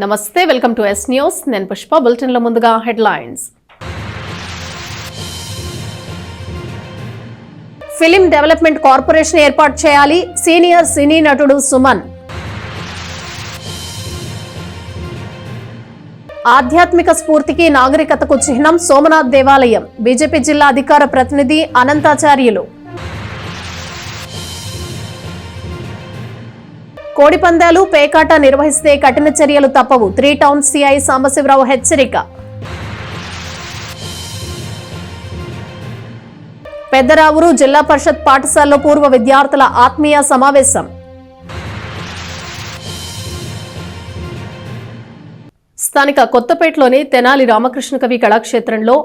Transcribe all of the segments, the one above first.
నమస్తే, welcome to yes news. నేను పుష్ప. బులెటిన్లో ముందుగా హెడ్లైన్స్. ఫిలిం డెవలప్మెంట్ కార్పొరేషన్ ఏర్పాటు చేయాలి, సీనియర్ సినీ నటుడు సుమన్. ఆధ్యాత్మిక స్ఫూర్తికి నాగరికతకు చిహ్నం సోమనాథ్ దేవాలయం. బీజేపీ జిల్లా అధికార ప్రతినిధి అనంతాచార్యులు. కోడిపందాలు, పేకాట నిర్వహిస్తే కఠిన చర్యలు తప్పవు. 3 టౌన్ సిఐ సాంబశివరావు హెచ్చరిక. పెద్దరావూరు జిల్లా పరిషత్ పాఠశాలలో పూర్వ విద్యార్థుల ఆత్మీయ సమావేశం. స్థానిక కొత్తపేటలోని తెనాలి రామకృష్ణ కవి కళాక్షేత్రంలో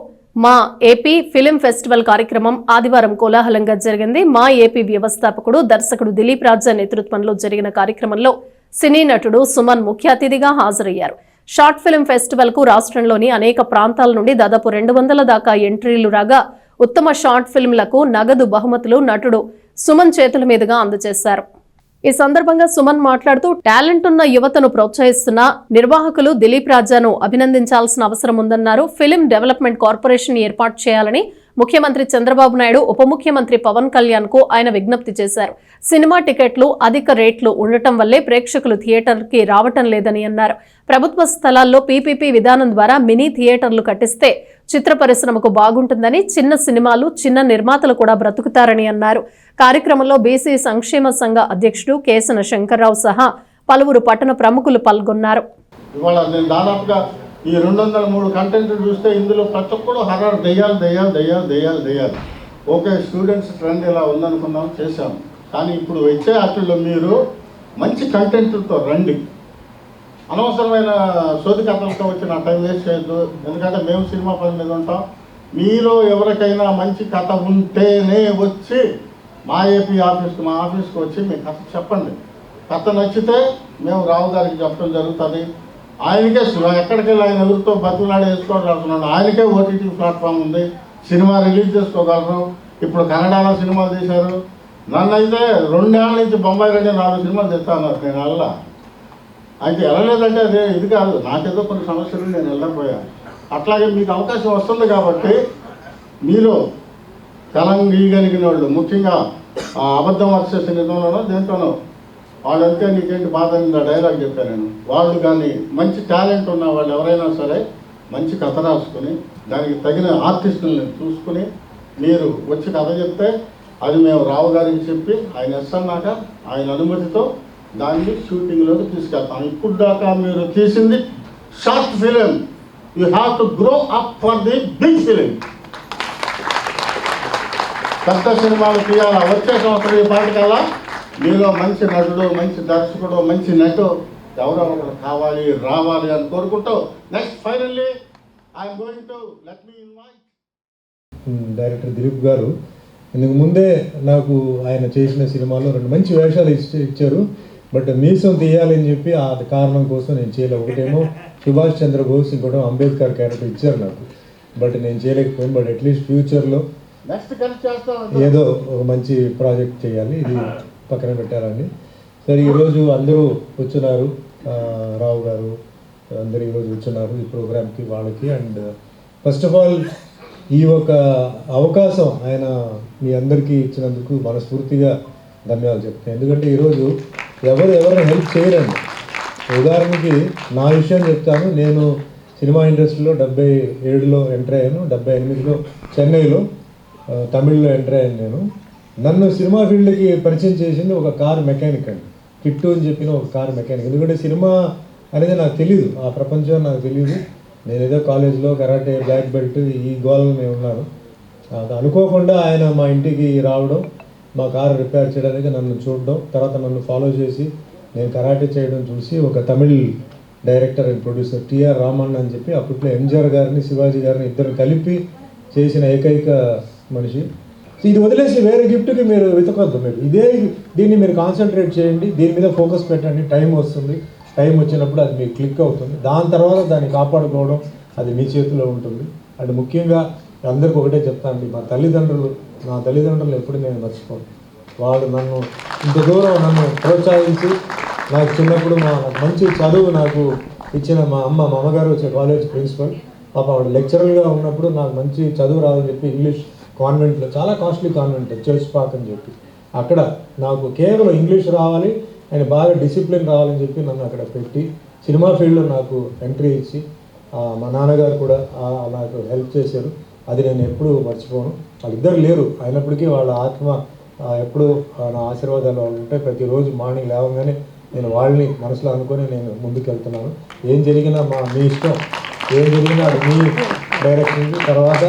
మా ఏపీ ఫిలిం ఫెస్టివల్ కార్యక్రమం ఆదివారం కోలాహలంగా జరిగింది. మా ఏపీ వ్యవస్థాపకుడు, దర్శకుడు దిలీప్ రాజా నేతృత్వంలో జరిగిన కార్యక్రమంలో సినీ నటుడు సుమన్ ముఖ్య అతిథిగా హాజరయ్యారు. షార్ట్ ఫిలిం ఫెస్టివల్ కు రాష్ట్రంలోని అనేక ప్రాంతాల నుండి దాదాపు 200 దాకా ఎంట్రీలు రాగా ఉత్తమ షార్ట్ ఫిల్మ్లకు నగదు బహుమతులు నటుడు సుమన్ చేతుల మీదుగా అందజేశారు. ఈ సందర్భంగా సుమన్ మాట్లాడుతూ, టాలెంట్ ఉన్న యువతను ప్రోత్సహిస్తున్న నిర్వాహకులు దిలీప్ రాజాను అభినందించాల్సిన అవసరం ఉందన్నారు. ఫిలిం డెవలప్మెంట్ కార్పొరేషన్ ఏర్పాటు చేయాలని ముఖ్యమంత్రి చంద్రబాబు నాయుడు, ఉప ముఖ్యమంత్రి పవన్ కళ్యాణ్ కు ఆయన విజ్ఞప్తి చేశారు. సినిమా టికెట్లు అధిక రేట్లు ఉండటం వల్లే ప్రేక్షకులు థియేటర్కి రావటం లేదని అన్నారు. ప్రభుత్వ స్థలాల్లో పీపీపీ విధానం ద్వారా మినీ థియేటర్లు కట్టిస్తే చిత్ర పరిశ్రమకు బాగుంటుందని, చిన్న సినిమాలు, చిన్న నిర్మాతలు కూడా బ్రతుకుతారని అన్నారు. కార్యక్రమంలో బీసీ సంక్షేమ సంఘ అధ్యక్షుడు కేసన శంకర్రావు సహా పలువురు పట్టణ ప్రముఖులు పాల్గొన్నారు. ఈ 203 కంటెంట్ చూస్తే ఇందులో ప్రతి ఒక్కరు హర్రర్, దెయ్యాలు. ఓకే, స్టూడెంట్స్ ట్రెండ్ ఇలా ఉందనుకున్నాం, చేశాం. కానీ ఇప్పుడు వచ్చే వాటిల్లో మీరు మంచి కంటెంట్తో రండి. అనవసరమైన సోది కథలతో వచ్చి నా టైం వేస్ట్ చేయొద్దు. ఎందుకంటే మేము సినిమా పని మీద ఉంటాం. మీలో ఎవరికైనా మంచి కథ ఉంటేనే వచ్చి మా ఆఫీస్కి వచ్చి మీ కథ చెప్పండి. కథ నచ్చితే మేము రావు గారికి చెప్పడం జరుగుతుంది. ఆయనకే ఎక్కడికి వెళ్ళి ఆయన ఎవరితో బతుకులాడే వేసుకోగలుగుతున్నాడు. ఆయనకే ఓటీటీ ప్లాట్ఫామ్ ఉంది, సినిమా రిలీజ్ చేసుకోగలరు. ఇప్పుడు కన్నడలో సినిమాలు తీశారు. నన్ను అయితే 2 ఏళ్ళ నుంచి బొంబాయి రెడ్డి 4 సినిమాలు తెస్తాను. నేను వెళ్ళా. అయితే వెళ్ళలేదంటే అదే ఇది కాదు, నాకేదో కొన్ని సమస్యలు నేను వెళ్ళకపోయాను. అట్లాగే మీకు అవకాశం వస్తుంది కాబట్టి మీలో తెలంగలిగిన వాళ్ళు, ముఖ్యంగా అబద్ధం వచ్చేసి నిజంలోనో దేంట్లోనో వాళ్ళంతే నీకేంటి బాధ అయింది డైలాగ్ చెప్పాను నేను. వాళ్ళు కానీ మంచి టాలెంట్ ఉన్న వాళ్ళు ఎవరైనా సరే మంచి కథ రాసుకుని దానికి తగిన ఆర్టిస్టులను చూసుకుని మీరు వచ్చి కథ చెప్తే అది మేము రావు గారికి చెప్పి ఆయన అన్నాక ఆయన అనుమతితో దాన్ని షూటింగ్లోకి తీసుకెళ్తాం. ఇప్పుడు దాకా మీరు తీసింది short film. You have to grow up for the big film. పెద్ద సినిమాలు తీయాలా. వచ్చే సంవత్సరం ఈ పాటికల్లా మీలో మంచి నటుడు, మంచి దర్శకుడు, మంచి నటు ఎవరో ఒకరు కావాలి, రావాలి అని కోరుకుంటూ next finally I'm going to let me invite director Dilip గారు. ఇందుకు ముందే నాకు ఆయన చేసిన సినిమాలో 2 మంచి వేషాలు ఇచ్చారు. బట్ మీసం తీయాలని చెప్పి ఆ కారణం కోసం నేను చేయలేదు. ఒకటేమో సుభాష్ చంద్రబోస్, ఇంకోటో అంబేద్కర్ క్యారెక్టర్ ఇచ్చారు నాకు. బట్ నేను చేయలేకపోయాను. బట్ అట్లీస్ట్ ఫ్యూచర్లో ఏదో ఒక మంచి ప్రాజెక్ట్ చేయాలి, ఇది పక్కన పెట్టాలని. సరే, ఈరోజు అందరూ వచ్చున్నారు, రావు గారు అందరూ ఈరోజు వచ్చున్నారు ఈ ప్రోగ్రామ్కి, వాళ్ళకి. అండ్ ఫస్ట్ ఆఫ్ ఆల్ ఈ ఒక అవకాశం ఆయన మీ అందరికీ ఇచ్చినందుకు మనస్ఫూర్తిగా ధన్యవాదాలు చెప్తాను. ఎందుకంటే ఈరోజు ఎవరిని హెల్ప్ చేయరండి. ఉదాహరణకి నా విషయం చెప్తాను. నేను సినిమా ఇండస్ట్రీలో 77లో ఎంటర్ అయ్యాను. 78లో చెన్నైలో తమిళ్లో ఎంటర్ అయ్యాను నేను. నన్ను సినిమా ఫీల్డ్కి పరిచయం చేసింది ఒక కార్ మెకానిక్ అండి, కిట్టు అని చెప్పిన ఒక కార్ మెకానిక్. ఎందుకంటే సినిమా అనేది నాకు తెలియదు, ఆ ప్రపంచం నాకు తెలియదు. నేను ఏదో కాలేజ్లో కరాటే బ్లాక్ బెల్ట్ ఈ గోళం మేము ఉన్నాను. అనుకోకుండా ఆయన మా ఇంటికి రావడం, మా కారు రిపేర్ చేయడానికి నన్ను చూడడం, తర్వాత నన్ను ఫాలో చేసి నేను కరాటే చేయడం చూసి ఒక Tamil director and producer TR Raman అని చెప్పి అప్పట్లో ఎంజిఆర్ గారిని, శివాజీ గారిని ఇద్దరు కలిపి చేసిన ఏకైక మనిషి. ఇది వదిలేసి వేరే గిఫ్ట్కి మీరు వెతకొద్దు. మీరు దీన్ని మీరు కాన్సన్ట్రేట్ చేయండి, దీని మీద ఫోకస్ పెట్టండి. టైం వస్తుంది, టైం వచ్చినప్పుడు అది మీకు క్లిక్ అవుతుంది. దాని తర్వాత దాన్ని కాపాడుకోవడం అది మీ చేతిలో ఉంటుంది. అండ్ ముఖ్యంగా అందరికీ ఒకటే చెప్తానండి, నా తల్లిదండ్రులు ఎప్పుడు నేను మర్చిపోను. వాళ్ళు నన్ను ఇంత దూరం నన్ను ప్రోత్సహించి నాకు చిన్నప్పుడు మంచి చదువు నాకు ఇచ్చిన మా అమ్మగారు వచ్చే కాలేజ్ ప్రిన్సిపల్. పాప ఆవిడ లెక్చరర్గా ఉన్నప్పుడు నాకు మంచి చదువు రావాలని చెప్పి ఇంగ్లీష్ కాన్వెంట్లో, చాలా కాస్ట్లీ కాన్వెంట్ చర్చ్ పార్క్ అని చెప్పి, అక్కడ నాకు కేవలం ఇంగ్లీష్ రావాలి అండ్ బాగా డిసిప్లిన్ రావాలని చెప్పి నన్ను అక్కడ పెట్టి సినిమా ఫీల్డ్లో నాకు ఎంట్రీ ఇచ్చి మా నాన్నగారు కూడా నాకు హెల్ప్ చేశారు. అది నేను ఎప్పుడూ మర్చిపోను. వాళ్ళిద్దరు లేరు, అయినప్పటికీ వాళ్ళ ఆత్మ ఎప్పుడూ నా ఆశీర్వాదాలు వాళ్ళు ఉంటాయి. ప్రతిరోజు మార్నింగ్ లేవగానే నేను వాళ్ళని మనసులో అనుకొని నేను ముందుకు వెళ్తున్నాను. ఏం జరిగినా మీ ఇష్టం, ఏం జరిగినా అది మీ డైరెక్షన్. తర్వాత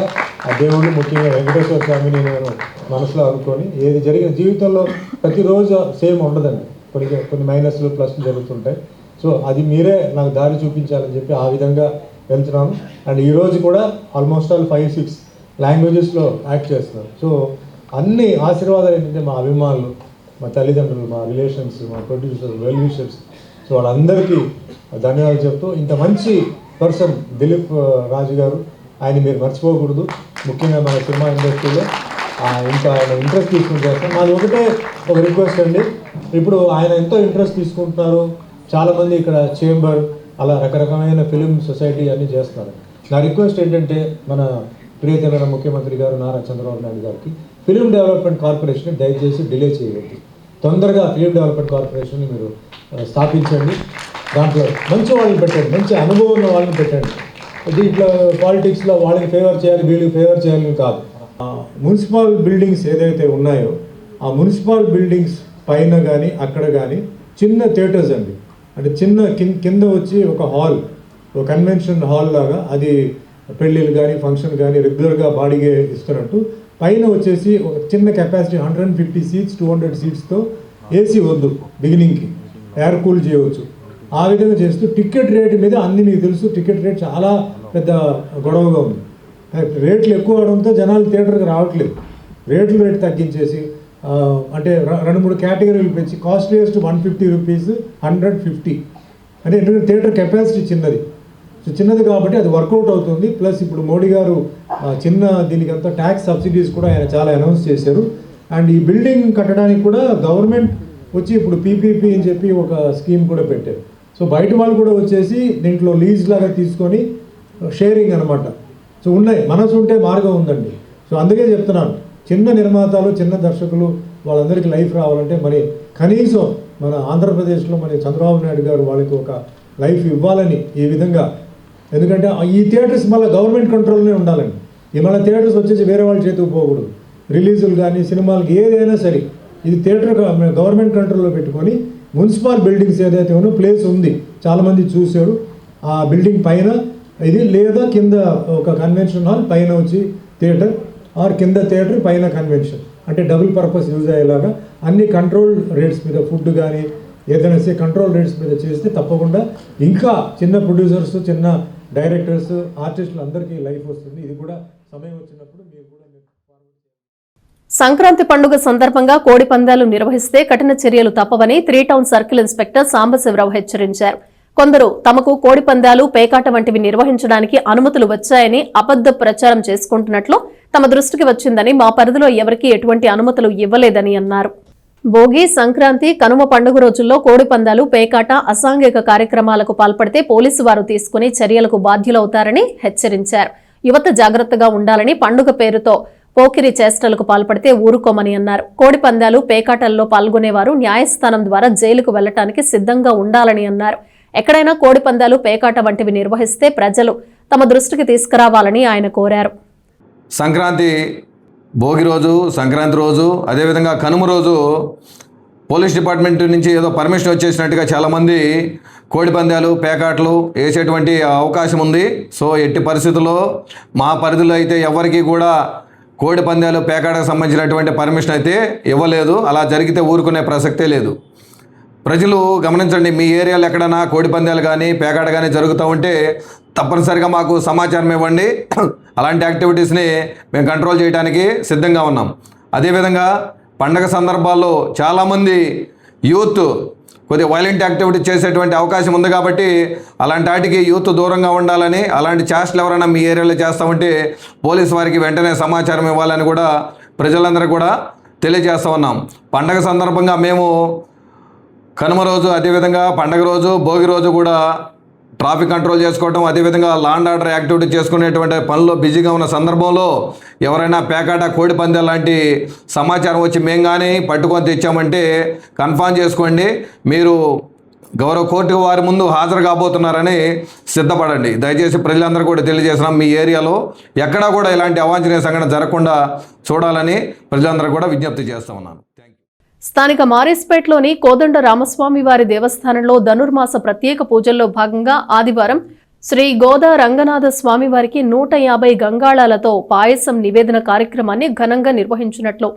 ఆ దేవుడు, ముఖ్యంగా వెంకటేశ్వర స్వామిని నేను మనసులో అనుకొని, ఏది జరిగిన జీవితంలో ప్రతిరోజు సేమ్ ఉండదండి, కొన్ని మైనస్లు ప్లస్లు జరుగుతుంటాయి. సో అది మీరే నాకు దారి చూపించాలని చెప్పి ఆ విధంగా వెళ్తున్నాను. అండ్ ఈరోజు కూడా ఆల్మోస్ట్ ఆల్ 5-6 లాంగ్వేజెస్లో యాక్ట్ చేస్తున్నాను. సో అన్ని ఆశీర్వాదాలు ఏంటంటే మా అభిమానులు, మా తల్లిదండ్రులు, మా రిలేషన్స్, మా ప్రొడ్యూసర్స్, వెల్ విషర్స్, సో వాళ్ళందరికీ ధన్యవాదాలు చెప్తూ, ఇంత మంచి పర్సన్ దిలీప్ రాజు గారు, ఆయన మీరు మర్చిపోకూడదు. ముఖ్యంగా మన సినిమా ఇండస్ట్రీలో ఇంకా ఆయన ఇంట్రెస్ట్ తీసుకుని చేస్తాం. నాది ఒకటే ఒక రిక్వెస్ట్ అండి, ఇప్పుడు ఆయన ఎంతో ఇంట్రెస్ట్ తీసుకుంటున్నారు, చాలామంది ఇక్కడ చేంబర్ అలా రకరకమైన ఫిలిం సొసైటీ అన్నీ చేస్తున్నారు. నా రిక్వెస్ట్ ఏంటంటే మన ప్రియతమైన ముఖ్యమంత్రి గారు నారా చంద్రబాబు నాయుడు గారికి ఫిలిం డెవలప్మెంట్ కార్పొరేషన్ దయచేసి డిలే చేయవద్దు. తొందరగా ఫిలిం డెవలప్మెంట్ కార్పొరేషన్ని మీరు స్థాపించండి. దాంట్లో మంచి వాళ్ళని పెట్టండి, మంచి అనుభవం ఉన్న వాళ్ళని పెట్టండి. దీంట్లో పాలిటిక్స్లో వాళ్ళకి ఫేవర్ చేయాలి, వీళ్ళకి ఫేవర్ చేయాలని కాదు. మున్సిపల్ బిల్డింగ్స్ ఏదైతే ఉన్నాయో ఆ మున్సిపల్ బిల్డింగ్స్ పైన కానీ అక్కడ కానీ చిన్న థియేటర్స్ అండి, అంటే చిన్న కింద వచ్చి ఒక హాల్, ఒక కన్వెన్షన్ హాల్ లాగా, అది పెళ్ళిళ్ళు కానీ ఫంక్షన్ కానీ రెగ్యులర్గా బాడీగా ఇస్తున్నట్టు, పైన వచ్చేసి ఒక చిన్న కెపాసిటీ 150 సీట్స్ 200 సీట్స్తో ఏసీ వద్దు, బిగినింగ్కి ఎయిర్ కూల్ చేయవచ్చు. ఆ విధంగా చేస్తూ టికెట్ రేట్ మీద అన్ని మీకు తెలుసు, టికెట్ రేట్ చాలా పెద్ద గొడవగా ఉంది. రేట్లు ఎక్కువ అవడంతో జనాలు థియేటర్కి రావట్లేదు. రేట్ తగ్గించేసి అంటే 2-3 కేటగిరీలు పెంచి కాస్ట్లీయెస్ట్ 150 రూపీస్, 150. అంటే ఎందుకంటే థియేటర్ కెపాసిటీ చిన్నది, సో చిన్నది కాబట్టి అది వర్కౌట్ అవుతుంది. ప్లస్ ఇప్పుడు మోడీ గారు చిన్న దీనికి అంతా ట్యాక్స్ సబ్సిడీస్ కూడా ఆయన చాలా అనౌన్స్ చేశారు. అండ్ ఈ బిల్డింగ్ కట్టడానికి కూడా గవర్నమెంట్ వచ్చి ఇప్పుడు పీపీపీ అని చెప్పి ఒక స్కీమ్ కూడా పెట్టారు. సో బయట వాళ్ళు కూడా వచ్చేసి దీంట్లో లీజ్ లాగా తీసుకొని షేరింగ్ అనమాట. సో ఉన్నాయి, మనసు ఉంటే మార్గం ఉందండి. సో అందుకే చెప్తున్నాను, చిన్న నిర్మాతలు, చిన్న దర్శకులు, వాళ్ళందరికీ లైఫ్ రావాలంటే మరి కనీసం మన ఆంధ్రప్రదేశ్లో మరి చంద్రబాబు నాయుడు గారు వాళ్ళకి ఒక లైఫ్ ఇవ్వాలని ఈ విధంగా. ఎందుకంటే ఈ థియేటర్స్ మళ్ళీ గవర్నమెంట్ కంట్రోల్నే ఉండాలండి. ఈ మళ్ళీ థియేటర్స్ వచ్చేసి వేరే వాళ్ళ చేతికి పోకూడదు. రిలీజులు కానీ సినిమాలకి ఏదైనా సరే ఇది థియేటర్ గవర్నమెంట్ కంట్రోల్లో పెట్టుకొని మున్సిపల్ బిల్డింగ్స్ ఏదైతే ఉన్నో ప్లేస్ ఉంది, చాలామంది చూశారు, ఆ బిల్డింగ్ పైన ఇది, లేదా కింద ఒక కన్వెన్షన్ హాల్, పైన వచ్చి థియేటర్, ఆర్ కింద థియేటర్ పైన కన్వెన్షన్, అంటే డబుల్ పర్పస్ యూజ్ అయ్యేలాగా అన్ని కంట్రోల్ రేట్స్ మీద ఫుడ్ కానీ ఏదైనా సరే కంట్రోల్ రేట్స్ మీద చేస్తే తప్పకుండా ఇంకా చిన్న ప్రొడ్యూసర్స్, చిన్న డైరెక్టర్స్, ఆర్టిస్టులు అందరికీ లైఫ్ వస్తుంది. ఇది కూడా సమయం వచ్చినప్పుడు మీరు కూడా. సంక్రాంతి పండుగ సందర్భంగా కోడి పందాలు నిర్వహిస్తే కఠిన చర్యలు తప్పవని 3 టౌన్ సర్కిల్ ఇన్స్పెక్టర్ సాంబశివరావు హెచ్చరించారు. కొందరు తమకు కోడి పందాలు, పేకాట వంటివి నిర్వహించడానికి అనుమతులు వచ్చాయని అబద్ధ ప్రచారం చేసుకుంటున్నట్లు తమ దృష్టికి వచ్చిందని, మా పరిధిలో ఎవరికీ ఎటువంటి అనుమతులు ఇవ్వలేదని అన్నారు. భోగి, సంక్రాంతి, కనుమ పండుగ రోజుల్లో కోడి పందాలు, పేకాట, అసాంఘిక కార్యక్రమాలకు పాల్పడితే పోలీసు వారు తీసుకుని చర్యలకు బాధ్యులవుతారని హెచ్చరించారు. యువత జాగ్రత్తగా ఉండాలని, పండుగ పేరుతో పోకిరి చేష్టలకు పాల్పడితే ఊరుకోమని అన్నారు. కోడి పందాలు, పేకాటల్లో పాల్గొనేవారు న్యాయస్థానం ద్వారా జైలుకు వెళ్లటానికి సిద్ధంగా ఉండాలని అన్నారు. ఎక్కడైనా కోడి పందాలు, పేకాట వంటివి నిర్వహిస్తే ప్రజలు తమ దృష్టికి తీసుకురావాలని ఆయన కోరారు. సంక్రాంతి, భోగి రోజు, సంక్రాంతి రోజు, అదేవిధంగా కనుమ రోజు పోలీస్ డిపార్ట్మెంట్ నుంచి ఏదో పర్మిషన్ వచ్చేసినట్టుగా చాలామంది కోడి పందాలు, పేకాట్లు వేసేటువంటి అవకాశం ఉంది. సో ఎట్టి పరిస్థితుల్లో మా పరిధిలో అయితే ఎవరికి కూడా కోడి పందాలు, పేకాటకు సంబంధించినటువంటి పర్మిషన్ అయితే ఇవ్వలేదు. అలా జరిగితే ఊరుకునే ప్రసక్తే లేదు. ప్రజలు గమనించండి, మీ ఏరియాలో ఎక్కడైనా కోడి పందాలు కానీ పేకాట కానీ జరుగుతూ ఉంటే తప్పనిసరిగా మాకు సమాచారం ఇవ్వండి. అలాంటి యాక్టివిటీస్ని మేము కంట్రోల్ చేయడానికి సిద్ధంగా ఉన్నాం. అదేవిధంగా పండగ సందర్భాల్లో చాలామంది యూత్ కొద్దిగా వైలెంట్ యాక్టివిటీ చేసేటువంటి అవకాశం ఉంది కాబట్టి అలాంటి వాటికి యూత్ దూరంగా ఉండాలని, అలాంటి చేష్టలు ఎవరైనా మీ ఏరియాలో చేస్తూ ఉంటే పోలీసు వారికి వెంటనే సమాచారం ఇవ్వాలని కూడా ప్రజలందరూ కూడా తెలియజేస్తూ ఉన్నాం. పండగ సందర్భంగా మేము కనుమ రోజు, అదేవిధంగా పండగ రోజు, భోగి రోజు కూడా ట్రాఫిక్ కంట్రోల్ చేసుకోవటం, అదేవిధంగా లాండ్ ఆర్డర్ యాక్టివిటీ చేసుకునేటువంటి పనుల్లో బిజీగా ఉన్న సందర్భంలో ఎవరైనా పేకాట, కోడి పందాలు లాంటి సమాచారం వచ్చి మేము కానీ పట్టుకొని తెచ్చామంటే కన్ఫామ్ చేసుకోండి, మీరు గౌరవ కోర్టు వారి ముందు హాజరు కాబోతున్నారని సిద్ధపడండి. దయచేసి ప్రజలందరూ కూడా తెలియజేస్తున్నాం, మీ ఏరియాలో ఎక్కడా కూడా ఇలాంటి అవాంఛనీయ సంఘటన జరగకుండా చూడాలని ప్రజలందరూ కూడా విజ్ఞప్తి చేస్తూ ఉన్నాను. స్థానిక మారేస్పేట్లోని కోదండ రామస్వామి వారి దేవస్థానంలో ధనుర్మాస ప్రత్యేక పూజల్లో భాగంగా ఆదివారం శ్రీ గోదా రంగనాథ స్వామి వారికి 150 గంగాళాలతో పాయసం నివేదన కార్యక్రమాన్ని ఘనంగా నిర్వహించినట్లు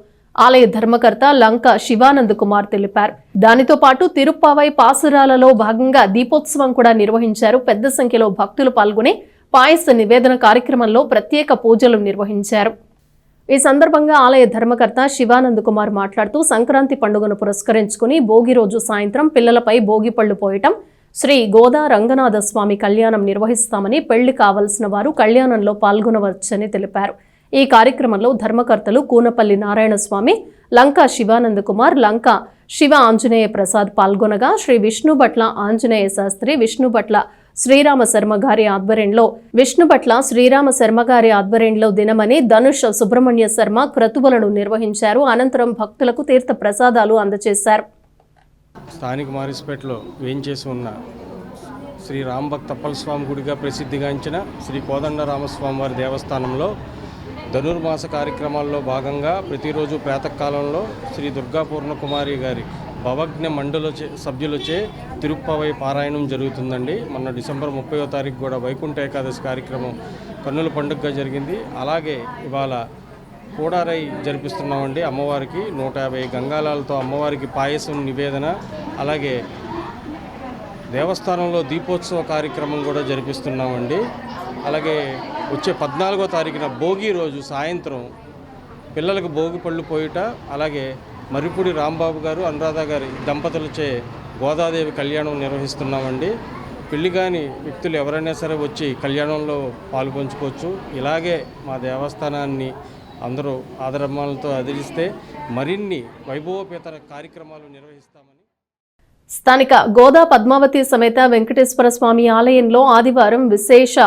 ఆలయ ధర్మకర్త లంక శివానంద్ కుమార్ తెలిపారు. దానితో పాటు తిరుప్పావై పాసురాలలో భాగంగా దీపోత్సవం కూడా నిర్వహించారు. పెద్ద సంఖ్యలో భక్తులు పాల్గొని పాయస నివేదన కార్యక్రమంలో ప్రత్యేక పూజలు నిర్వహించారు. ఈ సందర్భంగా ఆలయ ధర్మకర్త శివానంద్ కుమార్ మాట్లాడుతూ సంక్రాంతి పండుగను పురస్కరించుకుని భోగి రోజు సాయంత్రం పిల్లలపై భోగి పళ్లు పోయటం, శ్రీ గోదా రంగనాథ స్వామి కళ్యాణం నిర్వహిస్తామని, పెళ్లి కావలసిన వారు కళ్యాణంలో పాల్గొనవచ్చని తెలిపారు. ఈ కార్యక్రమంలో ధర్మకర్తలు కూనపల్లి నారాయణ స్వామి, లంకా శివానంద్ కుమార్, లంకా శివ ఆంజనేయ ప్రసాద్ పాల్గొనగా శ్రీ విష్ణుభట్ల ఆంజనేయ శాస్త్రి, విష్ణుభట్ల శ్రీరామ శర్మ గారి ఆధ్వర్యంలో దినమని ధనుష్ సుబ్రహ్మణ్య శర్మ క్రతువులను నిర్వహించారు. అనంతరం భక్తులకు తీర్థ ప్రసాదాలు అందజేశారు. స్థానిక మారిస్పేటలో వేయించేసి ఉన్న శ్రీ రామభక్త అప్పలస్వామి గుడిగా ప్రసిద్ధిగాంచిన శ్రీ కోదండ రామస్వామి వారి దేవస్థానంలో ధనుర్మాస కార్యక్రమాల్లో భాగంగా ప్రతిరోజు ప్రాతకాలంలో శ్రీ దుర్గా పూర్ణకుమారి గారి భవజ్ఞ మండల సభ్యులచే తిరుప్పావై పారాయణం జరుగుతుందండి. మొన్న డిసెంబర్ 30వ తారీఖు కూడా వైకుంఠ ఏకాదశి కార్యక్రమం కన్నుల పండుగగా జరిగింది. అలాగే ఇవాళ కూడారై జరిపిస్తున్నామండి. అమ్మవారికి 150 గంగాళాలతో అమ్మవారికి పాయసం నివేదన, అలాగే దేవస్థానంలో దీపోత్సవ కార్యక్రమం కూడా జరిపిస్తున్నామండి. అలాగే వచ్చే 14వ తారీఖున భోగి రోజు సాయంత్రం పిల్లలకు భోగి పళ్ళు పోయుట, అలాగే మరిపూడి రాంబాబు గారు, అనురాధ గారి దంపతులచే గోదాదేవి కళ్యాణం నిర్వహిస్తున్నామండి. పెళ్లి కాని వ్యక్తులు ఎవరైనా సరే వచ్చి కళ్యాణంలో పాల్గొంచుకోవచ్చు. ఇలాగే మా దేవస్థానాన్ని అందరూ ఆదరమాలతో ఆదరిస్తే మరిన్ని వైభవోపేత కార్యక్రమాలు నిర్వహిస్తామని. స్థానిక గోదా పద్మావతి సమేత వెంకటేశ్వర స్వామి ఆలయంలో ఆదివారం విశేష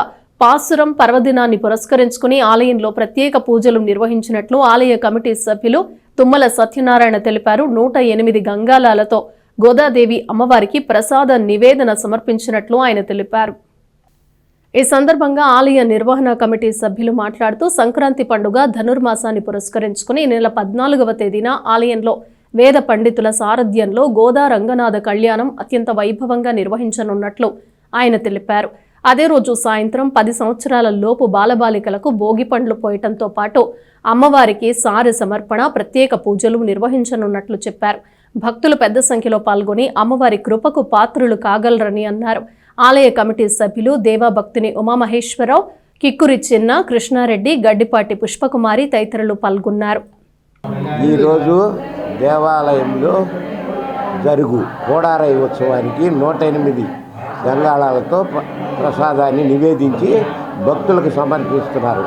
పాసురం పర్వదినాన్ని పురస్కరించుకుని ఆలయంలో ప్రత్యేక పూజలు నిర్వహించినట్లు ఆలయ కమిటీ సభ్యులు తుమ్మల సత్యనారాయణ తెలిపారు. 108 గంగాళాలతో గోదాదేవి అమ్మవారికి ప్రసాద నివేదన సమర్పించినట్లు ఆయన తెలిపారు. ఈ సందర్భంగా ఆలయ నిర్వహణ కమిటీ సభ్యులు మాట్లాడుతూ సంక్రాంతి పండుగ ధనుర్మాసాన్ని పురస్కరించుకుని నెల 14వ తేదీన ఆలయంలో వేద పండితుల సారథ్యంలో గోదా రంగనాథ కళ్యాణం అత్యంత వైభవంగా నిర్వహించనున్నట్లు ఆయన తెలిపారు. అదే రోజు సాయంత్రం 10 సంవత్సరాల లోపు బాలబాలికలకు భోగి పండ్లు పోయటంతో పాటు అమ్మవారికి సారె సమర్పణ, ప్రత్యేక పూజలు నిర్వహించనున్నట్లు చెప్పారు. భక్తులు పెద్ద సంఖ్యలో పాల్గొని అమ్మవారి కృపకు పాత్రులు కాగలరని అన్నారు. ఆలయ కమిటీ సభ్యులు దేవాభక్తిని ఉమామహేశ్వరరావు, కిక్కురి చిన్న, కృష్ణారెడ్డి, గడ్డిపాటి పుష్పకుమారి తదితరులు పాల్గొన్నారు. ఈరోజు దేవాలయంలో జరుగు కోడారై ఉత్సవానికి 108 గంగాళాలతో ప్రసాదాన్ని నివేదించి భక్తులకు సమర్పిస్తున్నారు.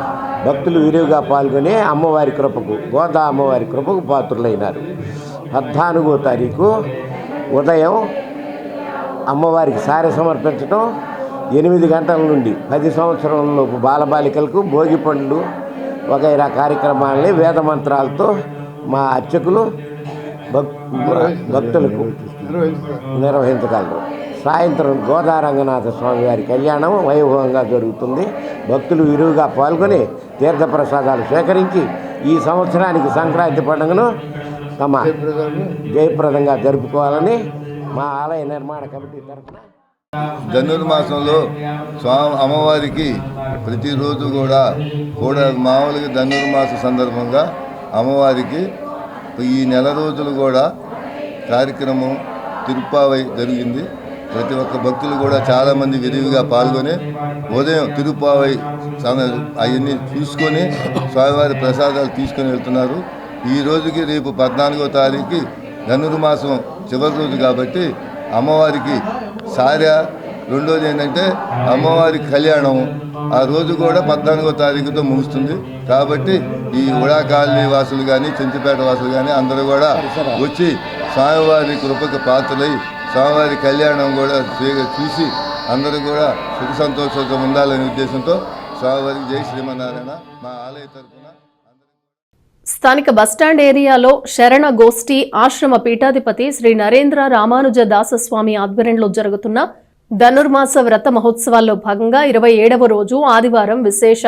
భక్తులు విరివిగా పాల్గొని అమ్మవారి కృపకు, గోదా అమ్మవారి కృపకు పాత్రులైనారు. 14వ తారీఖు ఉదయం అమ్మవారికి సారె సమర్పించడం, 8 గంటల నుండి 10 సంవత్సరంలోపు బాలబాలికలకు భోగి పండ్లు వగైరా కార్యక్రమాలని వేద మంత్రాలతో మా అర్చకులు భక్తులకు నిర్వహించగలరు. సాయంత్రం గోదా రంగనాథ స్వామి వారి కళ్యాణం వైభవంగా జరుగుతుంది. భక్తులు విరివిగా పాల్గొని తీర్థప్రసాదాలు స్వీకరించి ఈ సంవత్సరానికి సంక్రాంతి పండుగను తమ జయప్రదంగా జరుపుకోవాలని మా ఆలయ నిర్మాణ కమిటీ తరఫున. ధనుర్మాసంలో అమ్మవారికి ప్రతిరోజు కూడా మామూలుగా ధనుర్మాస సందర్భంగా అమ్మవారికి ఈ నెల రోజులు కూడా కార్యక్రమం తిరుప్పావై జరిగింది. ప్రతి ఒక్క భక్తులు కూడా చాలామంది విరివిగా పాల్గొని ఉదయం తిరుప్పావై అవన్నీ చూసుకొని స్వామివారి ప్రసాదాలు తీసుకొని వెళ్తున్నారు. ఈ రోజుకి రేపు 14వ తారీఖు ధనుర్మాసం చివరి రోజు కాబట్టి అమ్మవారికి సారె, రెండోది ఏంటంటే అమ్మవారి కళ్యాణం ఆ రోజు కూడా 14వ తారీఖుతో ముగుస్తుంది. కాబట్టి ఈ ఉడా కాలనీ వాసులు కానీ, చింతపేట వాసులు కానీ అందరూ కూడా వచ్చి స్వామివారి కృపకు పాత్రలై స్వామివారి కళ్యాణం కూడా చూసి అందరూ కూడా సుఖ సంతోషాలతో ఉండాలనే ఉద్దేశంతో స్వామివారికి జై శ్రీమన్నారాయణ మా ఆలయ తరఫున. స్థానిక బస్టాండ్ ఏరియాలో శరణ గోష్ఠి ఆశ్రమ పీఠాధిపతి శ్రీ నరేంద్ర రామానుజ దాసస్వామి ఆధ్వర్యంలో జరుగుతున్న ధనుర్మాస వ్రత మహోత్సవాల్లో భాగంగా 27వ రోజు ఆదివారం విశేష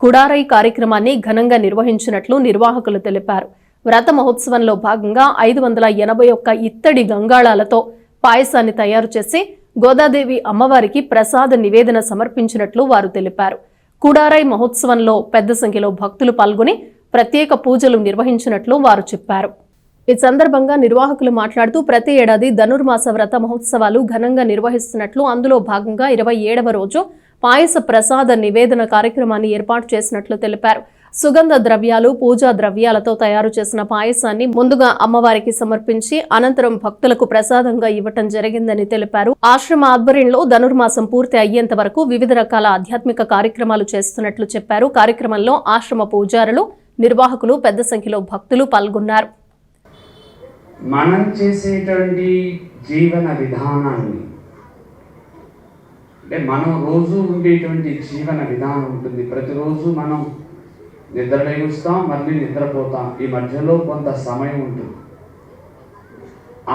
కుడారై కార్యక్రమాన్ని ఘనంగా నిర్వహించినట్లు నిర్వాహకులు తెలిపారు. వ్రత మహోత్సవంలో భాగంగా 581 ఇత్తడి గంగాళాలతో పాయసాన్ని తయారు చేసి గోదాదేవి అమ్మవారికి ప్రసాద నివేదన సమర్పించినట్లు వారు తెలిపారు. కుడారై మహోత్సవంలో పెద్ద సంఖ్యలో భక్తులు పాల్గొని ప్రత్యేక పూజలు నిర్వహించినట్లు వారు చెప్పారు. ఈ సందర్భంగా నిర్వాహకులు మాట్లాడుతూ ప్రతి ఏడాది ధనుర్మాస వ్రత మహోత్సవాలు ఘనంగా నిర్వహిస్తున్నట్లు, అందులో భాగంగా 27వ రోజు పాయస ప్రసాద నివేదన కార్యక్రమాన్ని ఏర్పాటు చేసినట్లు తెలిపారు. సుగంధ ద్రవ్యాలు, పూజా ద్రవ్యాలతో తయారు చేసిన పాయసాన్ని ముందుగా అమ్మవారికి సమర్పించి అనంతరం భక్తులకు ప్రసాదంగా ఇవ్వటం జరిగిందని తెలిపారు. ఆశ్రమ ఆధ్వర్యంలో ధనుర్మాసం పూర్తి అయ్యేంత వరకు వివిధ రకాల ఆధ్యాత్మిక కార్యక్రమాలు చేస్తున్నట్లు చెప్పారు. కార్యక్రమంలో ఆశ్రమ పూజారులు, నిర్వాహకులు, పెద్ద సంఖ్యలో భక్తులు పాల్గొన్నారు. మనం చేసేటువంటి జీవన విధానాన్ని, అంటే మనం రోజు ఉండేటువంటి జీవన విధానం ఉంటుంది. ప్రతిరోజు మనం నిద్రలేస్తాం, మళ్ళీ నిద్రపోతాం. ఈ మధ్యలో కొంత సమయం ఉంటుంది.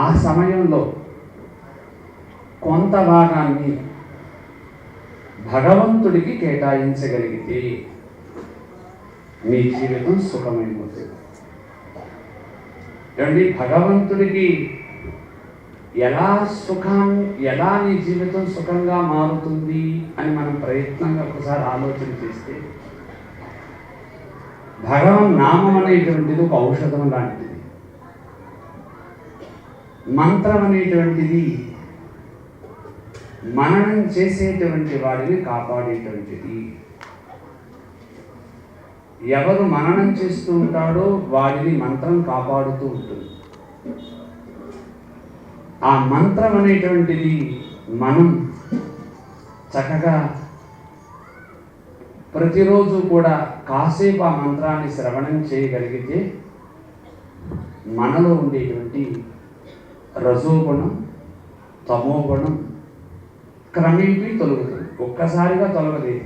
ఆ సమయంలో కొంత భాగాన్ని భగవంతుడికి కేటాయించగలిగితే మీ జీవితం సుఖమైపోతుంది. ఏమండి, భగవంతుడికి ఎలా నీ జీవితం సుఖంగా మారుతుంది అని మనం ప్రయత్నంగా ఒకసారి ఆలోచన చేస్తే, భగవన్ నామం అనేటువంటిది ఒక ఔషధం లాంటిది. మంత్రం అనేటువంటిది మననం చేసేటువంటి వాడిని కాపాడేటువంటిది. ఎవరు మననం చేస్తూ ఉంటాడో వాడిని మంత్రం కాపాడుతూ ఉంటుంది. ఆ మంత్రం అనేటువంటిది మనం చక్కగా ప్రతిరోజు కూడా కాసేపు ఆ మంత్రాన్ని శ్రవణం చేయగలిగితే మనలో ఉండేటువంటి రజోగుణం, తమోగుణం క్రమేపీ తొలగుతుంది. ఒక్కసారిగా తొలగలేదు.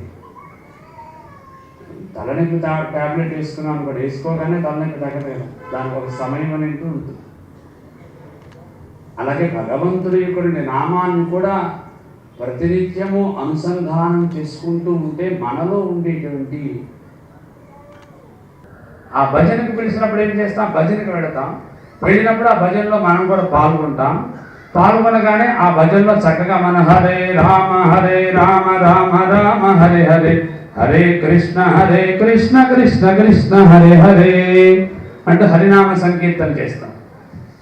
తలనొప్పి ట్యాబ్లెట్ వేసుకున్నాం కూడా, వేసుకోగానే తలనొప్పి తగ్గలేదు. దానికి ఒక సమయం అనేది ఉంటుంది. అలాగే భగవంతుడి యొక్క నామాన్ని కూడా ప్రతినిత్యము అనుసంధానం చేసుకుంటూ ఉంటే మనలో ఉండేటువంటి ఆ భజనకు పిలిచినప్పుడు ఏం చేస్తాం? భజనకు వెళతాం. వెళ్ళినప్పుడు ఆ భజనలో మనం కూడా పాల్గొంటాం. పాల్గొనగానే ఆ భజనలో చక్కగా మన హరే రామ రామ రామ హరే హరే, హరే కృష్ణ కృష్ణ కృష్ణ హరే హరే అంటూ హరినామ సంకీర్తన చేస్తాం.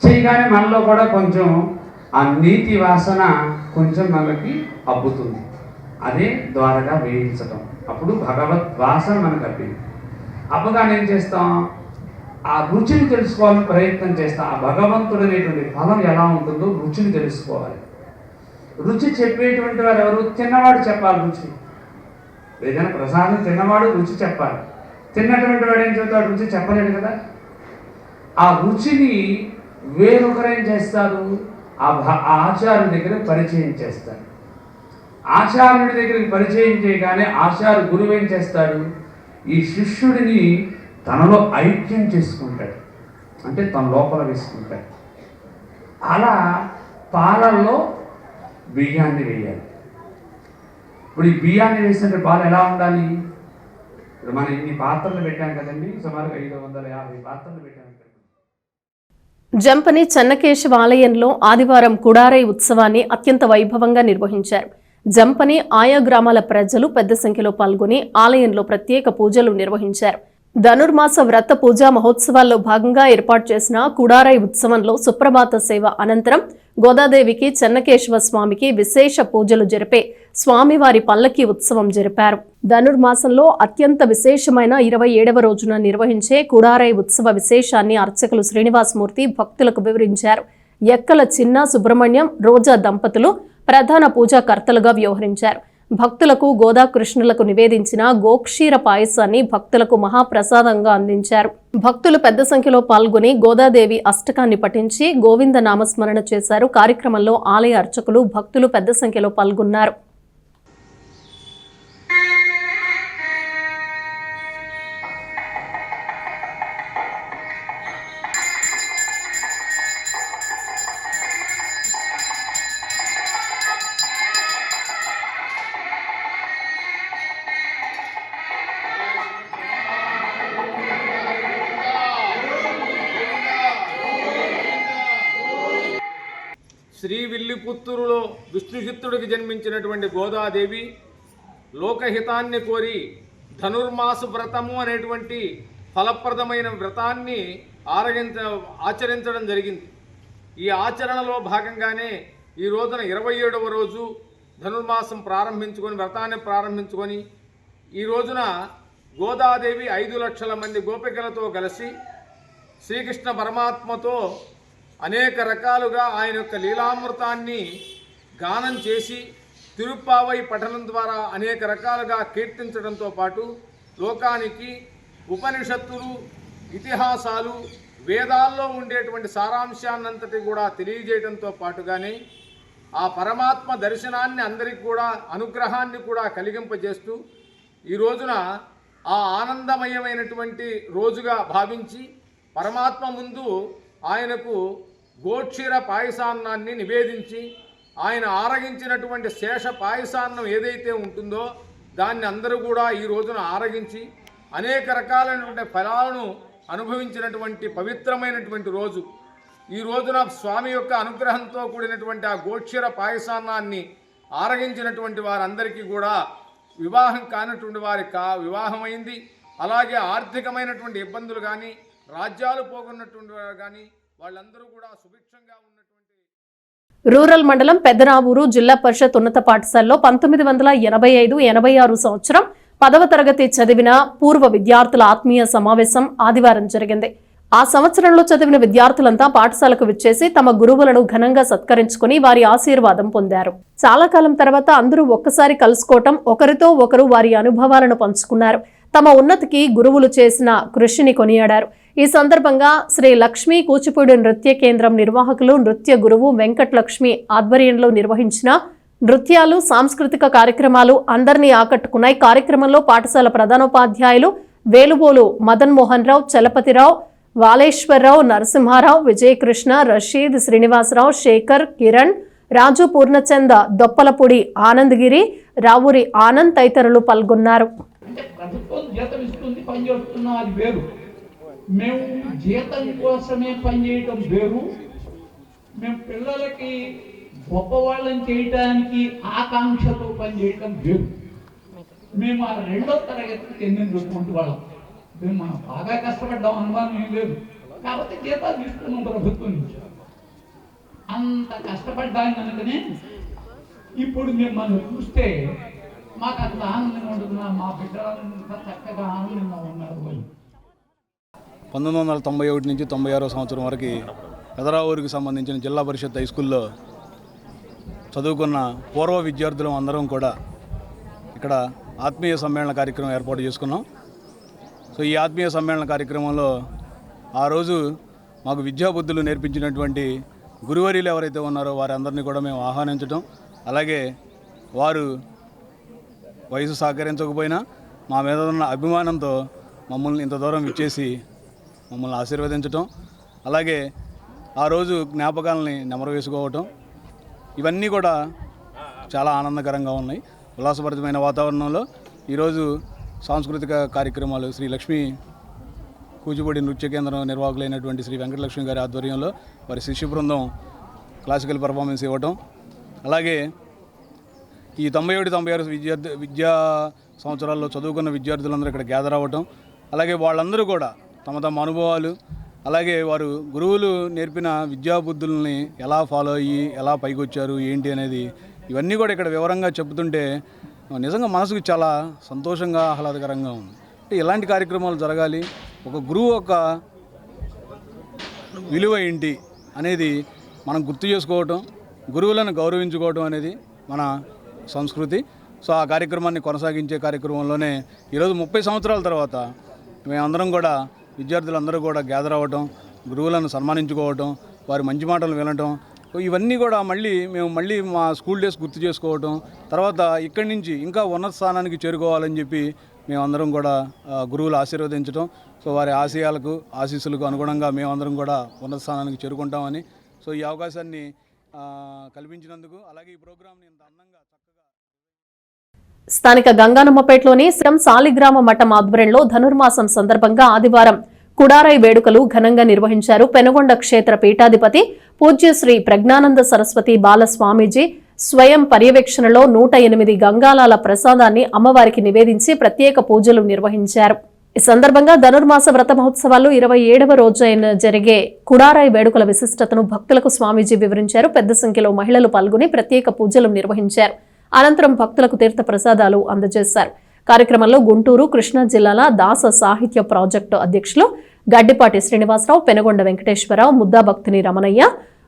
చేయగానే మనలో కూడా కొంచెం ఆ నీతి వాసన కొంచెం మనకి అబ్బుతుంది. అదే ద్వారగా వేయించటం. అప్పుడు భగవత్ వాసన మనకు అబ్బింది. అబ్బగానే ఏం చేస్తాం? ఆ రుచిని తెలుసుకోవాలని ప్రయత్నం చేస్తాం. ఆ భగవంతుడు అనేటువంటి ఫలం ఎలా ఉంటుందో రుచిని తెలుసుకోవాలి. రుచి చెప్పేటువంటి వారు ఎవరు? తిన్నవాడు చెప్పాలి రుచి. ఏదైనా ప్రసాదం తిన్నవాడు రుచి చెప్పాలి. తిన్నటువంటి వాడు ఏం చెప్తాడు? రుచి చెప్పలేడు కదా. ఆ రుచిని వేరొకరు ఏం చేస్తారు? ఆ ఆచార్యుడి దగ్గర పరిచయం చేస్తారు. ఆచార్యుడి దగ్గరికి పరిచయం చేయగానే ఆచార్య గురువు ఏం చేస్తాడు? ఈ శిష్యుడిని తనలో ఐక్యం చేసుకుంటాడు. అంటే తన లోపల వేసుకుంటాడు. అలా పాలల్లో బియ్యాన్ని వేయాలి. ఇప్పుడు ఈ బియ్యాన్ని వేసినట్టు పాలు ఎలా ఉండాలి? ఇప్పుడు మనం ఇన్ని పాత్రలు పెట్టాం కదండి, సుమారు 550 పాత్రలు పెట్టాం. జంపని చెన్నకేశవ ఆలయంలో ఆదివారం కుడారై ఉత్సవాన్ని అత్యంత వైభవంగా నిర్వహించారు. జంపని ఆయా గ్రామాల ప్రజలు పెద్ద సంఖ్యలో పాల్గొని ఆలయంలో ప్రత్యేక పూజలు నిర్వహించారు. ధనుర్మాస వ్రత పూజా మహోత్సవాల్లో భాగంగా ఏర్పాటు చేసిన కుడారై ఉత్సవంలో సుప్రభాత సేవ అనంతరం గోదాదేవికి, చెన్నకేశవ స్వామికి విశేష పూజలు జరిపే స్వామివారి పల్లకి ఉత్సవం జరిపారు. ధనుర్మాసంలో అత్యంత విశేషమైన 27వ రోజున నిర్వహించే కుడారై ఉత్సవ విశేషాన్ని అర్చకులు శ్రీనివాసమూర్తి భక్తులకు వివరించారు. ఎక్కల చిన్న సుబ్రహ్మణ్యం, రోజా దంపతులు ప్రధాన పూజాకర్తలుగా వ్యవహరించారు. భక్తులకు గోదాకృష్ణులకు నివేదించిన గోక్షీర పాయసాన్ని భక్తులకు మహాప్రసాదంగా అందించారు. భక్తులు పెద్ద సంఖ్యలో పాల్గొని గోదాదేవి అష్టకాన్ని పఠించి గోవింద నామస్మరణ చేశారు. కార్యక్రమంలో ఆలయ అర్చకులు, భక్తులు పెద్ద సంఖ్యలో పాల్గొన్నారు. శ్రీవిల్లిపుత్తూరులో విష్ణుచిత్తుడికి జన్మించినటువంటి గోదాదేవి లోకహితాన్ని కోరి ధనుర్మాస వ్రతము అనేటువంటి ఫలప్రదమైన వ్రతాన్ని ఆచరించడం జరిగింది. ఈ ఆచరణలో భాగంగానే ఈ రోజున 27వ రోజు ధనుర్మాసం వ్రతాన్ని ప్రారంభించుకొని ఈ రోజున గోదాదేవి 5 లక్షల మంది గోపికలతో కలిసి శ్రీకృష్ణ పరమాత్మతో అనేక రకాలుగా ఆయన యొక్క లీలామృతాన్ని గానం చేసి తిరుప్పావై పఠనం ద్వారా అనేక రకాలుగా కీర్తించడంతో పాటు లోకానికి ఉపనిషత్తులు, ఇతిహాసాలు, వేదాల్లో ఉండేటువంటి సారాంశాన్నంతటి కూడా తెలియజేయడంతో పాటుగానే ఆ పరమాత్మ దర్శనాన్ని అందరికీ కూడా అనుగ్రహాన్ని కూడా కలిగింపజేస్తూ ఈ రోజున ఆ ఆనందమయమైనటువంటి రోజుగా భావించి పరమాత్మ ముందు ఆయనకు గోక్షీర పాయసాన్నాన్ని నివేదించి ఆయన ఆరగించినటువంటి శేష పాయసాన్నం ఏదైతే ఉంటుందో దాన్ని అందరూ కూడా ఈ రోజున ఆరగించి అనేక రకాలైనటువంటి ఫలాలను అనుభవించినటువంటి పవిత్రమైనటువంటి రోజు. ఈ రోజున స్వామి యొక్క అనుగ్రహంతో కూడినటువంటి ఆ గోక్షీర పాయసాన్నాన్ని ఆరగించినటువంటి వారందరికీ కూడా వివాహం కానటువంటి వారికి వివాహమైంది. అలాగే ఆర్థికమైనటువంటి ఇబ్బందులు కానీ రాజ్యాలు పోగొన్నటువంటి వారు కానీ వాళ్ళందరూ కూడా సుభిక్షంగా ఉన్నటువంటి రూరల్ మండలం పెద్దనావూరు జిల్లా పరిషత్ ఉన్నత పాఠశాలలో 1985-86 సంవత్సరం 10వ తరగతి చదివిన పూర్వ విద్యార్థుల ఆత్మీయ సమావేశం ఆదివారం జరిగింది. ఆ సంవత్సరంలో చదివిన విద్యార్థులంతా పాఠశాలకు విచ్చేసి తమ గురువులను ఘనంగా సత్కరించుకుని వారి ఆశీర్వాదం పొందారు. చాలా కాలం తర్వాత అందరూ ఒక్కసారి కలుసుకోవటం, ఒకరితో ఒకరు వారి అనుభవాలను పంచుకున్నారు. తమ ఉన్నతికి గురువులు చేసిన కృషిని కొనియాడారు. ఈ సందర్భంగా శ్రీ లక్ష్మీ కూచిపూడి నృత్య కేంద్రం నిర్వాహకులు నృత్య గురువు వెంకటలక్ష్మి ఆధ్వర్యంలో నిర్వహించిన నృత్యాలు, సాంస్కృతిక కార్యక్రమాలు అందరినీ ఆకట్టుకున్నాయి. కార్యక్రమంలో పాఠశాల ప్రధానోపాధ్యాయులు వేలుబోలు మదన్ మోహన్ రావు, చలపతిరావు, వాలేశ్వరరావు, నరసింహారావు, విజయకృష్ణ, రషీద్, శ్రీనివాసరావు, శేఖర్, కిరణ్, రాజు, పూర్ణచంద, దొప్పలపూడి, ఆనందగిరి, రావూరి ఆనంద్ తదితరులు పాల్గొన్నారు. ప్రభుత్వం జీతం ఇస్తుంది, పనిచేస్తున్నాం, అది వేరు. మేము జీతం కోసమే పనిచేయటం వేరు. మేము పిల్లలకి గొప్పవాళ్ళని చేయటానికి ఆకాంక్షతో పనిచేయటం వేరు. మేము ఆ 2వ తరగతికి చెందినటువంటి వాళ్ళం. మేము మనం బాగా కష్టపడ్డాం, అనుమానం ఏం లేదు. కాబట్టి జీతాలు తీసుకున్నాం ప్రభుత్వం నుంచి. అంత కష్టపడ్డాను కనుకనే ఇప్పుడు మేము మనం చూస్తే మాకు అంత ఆనందంగా ఉంటున్నా, మా బిడ్డలంతా చక్కగా ఆనందంగా ఉన్నారు. 1991 నుంచి 96వ సంవత్సరం వరకు పెదరావూరుకి సంబంధించిన జిల్లా పరిషత్ హై స్కూల్లో చదువుకున్న పూర్వ విద్యార్థులం అందరం కూడా ఇక్కడ ఆత్మీయ సమ్మేళన కార్యక్రమం ఏర్పాటు చేసుకున్నాం. సో ఈ ఆత్మీయ సమ్మేళన కార్యక్రమంలో ఆ రోజు మాకు విద్యాబుద్ధులు నేర్పించినటువంటి గురువర్యులు ఎవరైతే ఉన్నారో వారందరినీ కూడా మేము ఆహ్వానించడం, అలాగే వారు వయసు సహకరించకపోయినా మా మీద ఉన్న అభిమానంతో మమ్మల్ని ఇంత దూరం ఇచ్చేసి మమ్మల్ని ఆశీర్వదించటం, అలాగే ఆ రోజు జ్ఞాపకాలని నెమరు వేసుకోవటం, ఇవన్నీ కూడా చాలా ఆనందకరంగా ఉన్నాయి. ఉల్లాసభరితమైన వాతావరణంలో ఈరోజు సాంస్కృతిక కార్యక్రమాలు శ్రీ లక్ష్మీ కూచిపూడి నృత్య కేంద్రం నిర్వాహకులైనటువంటి శ్రీ వెంకటలక్ష్మి గారి ఆధ్వర్యంలో వారి శిష్య బృందం క్లాసికల్ పర్ఫార్మెన్స్ ఇవ్వటం, అలాగే ఈ 97-96 విద్యా సంవత్సరాల్లో చదువుకున్న విద్యార్థులందరూ ఇక్కడ గ్యాదర్ అవ్వటం, అలాగే వాళ్ళందరూ కూడా తమ తమ అనుభవాలు, అలాగే వారు గురువులు నేర్పిన విద్యాబుద్ధుల్ని ఎలా ఫాలో అయ్యి ఎలా పైకి వచ్చారు ఏంటి అనేది ఇవన్నీ కూడా ఇక్కడ వివరంగా చెబుతుంటే నిజంగా మనసుకు చాలా సంతోషంగా ఆహ్లాదకరంగా ఉంది. అంటే ఇలాంటి కార్యక్రమాలు జరగాలి, ఒక గురువు యొక్క విలువ ఏంటి అనేది మనం గుర్తు చేసుకోవటం, గురువులను గౌరవించుకోవటం అనేది మన సంస్కృతి. సో ఆ కార్యక్రమాన్ని కొనసాగించే కార్యక్రమంలోనే ఈరోజు 30 సంవత్సరాల తర్వాత మేమందరం కూడా విద్యార్థులందరూ కూడా గ్యాదర్ అవ్వటం, గురువులను సన్మానించుకోవటం, వారి మంచి మాటలు వినటం, ఇవన్నీ కూడా మేము మా స్కూల్ డేస్ గుర్తు చేసుకోవటం, తర్వాత ఇక్కడి నుంచి ఇంకా ఉన్నత స్థానానికి చేరుకోవాలని చెప్పి మేమందరం కూడా గురువులు ఆశీర్వదించడం, సో వారి ఆశయాలకు ఆశీస్సులకు అనుగుణంగా మేమందరం కూడా ఉన్నత స్థానానికి చేరుకుంటామని, సో ఈ అవకాశాన్ని కల్పించినందుకు, అలాగే ఈ ప్రోగ్రామ్ని ఇంత అందంగా చక్కగా స్థానిక గంగానమ్మపేటలోని శ్రీం సాలిగ్రామ మఠం ఆధ్వర్యంలో ధనుర్మాసం సందర్భంగా ఆదివారం కుడారై వేడుకలు ఘనంగా నిర్వహించారు. పెనుగొండ క్షేత్ర పీఠాధిపతి పూజ్య శ్రీ ప్రజ్ఞానంద సరస్వతి బాలస్వామీజీ స్వయం పర్యవేక్షణలో 108 గంగాలాల ప్రసాదాన్ని అమ్మవారికి నివేదించి ప్రత్యేక పూజలు నిర్వహించారు. ఈ సందర్భంగా ధనుర్మాస వ్రత మహోత్సవాలు 27వ రోజు జరిగే కుడారాయి వేడుకల విశిష్టతను భక్తులకు స్వామీజీ వివరించారు. పెద్ద సంఖ్యలో మహిళలు పాల్గొని ప్రత్యేక పూజలు నిర్వహించారు. అనంతరం భక్తులకు తీర్థ ప్రసాదాలు అందజేశారు. కార్యక్రమంలో గుంటూరు, కృష్ణా జిల్లాల దాస సాహిత్య ప్రాజెక్టు అధ్యక్షులు గడ్డిపాటి శ్రీనివాసరావు, పెనుగొండ వెంకటేశ్వరరావు, ముద్దాభక్తిని రమణయ్య,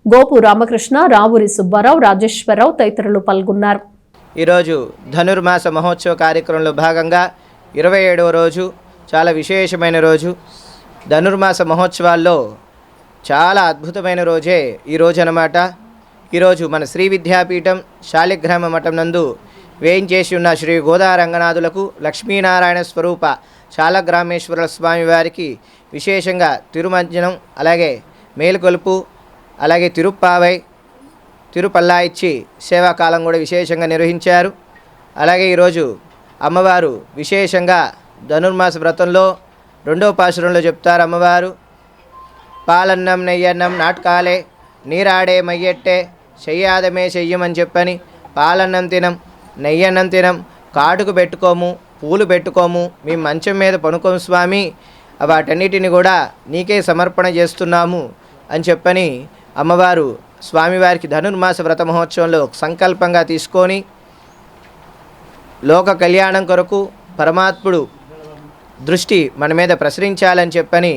గోపు రామకృష్ణ, రావూరి సుబ్బారావు, రాజేశ్వరరావు తదితరులు పాల్గొన్నారు. ఈరోజు ధనుర్మాస మహోత్సవ కార్యక్రమంలో భాగంగా 27వ రోజు చాలా విశేషమైన రోజు. ధనుర్మాస మహోత్సవాల్లో చాలా అద్భుతమైన రోజే ఈరోజు అన్నమాట. ఈరోజు మన శ్రీ విద్యాపీఠం శాలిగ్రామ మఠం నందు వేయించేసి ఉన్న శ్రీ గోదారంగనాథులకు లక్ష్మీనారాయణ స్వరూప శాలగ్రామేశ్వర స్వామి వారికి విశేషంగా తిరుమంజనం, అలాగే మేలుకొలుపు, అలాగే తిరుప్పావై, తిరుపల్లా ఇచ్చి సేవాకాలం కూడా విశేషంగా నిర్వహించారు. అలాగే ఈరోజు అమ్మవారు విశేషంగా ధనుర్మాస వ్రతంలో 2వ పాశురంలో చెప్తారు అమ్మవారు, పాలన్నం నెయ్యన్నం నాటకాలే నీరాడే మయ్యెట్టే చెయ్యాదమే చెయ్యమని చెప్పని, పాలన్నం తినం, నెయ్యన్నం తినం, కాటుకు పెట్టుకోము, పూలు పెట్టుకోము, మీ మంచం మీద పనుకోము స్వామి, వాటన్నిటిని కూడా నీకే సమర్పణ చేస్తున్నాము అని చెప్పని అమ్మవారు స్వామివారికి ధనుర్మాస వ్రత మహోత్సవంలో సంకల్పంగా తీసుకొని లోక కళ్యాణం కొరకు పరమాత్ముడు దృష్టి మన మీద ప్రసరించాలని చెప్పని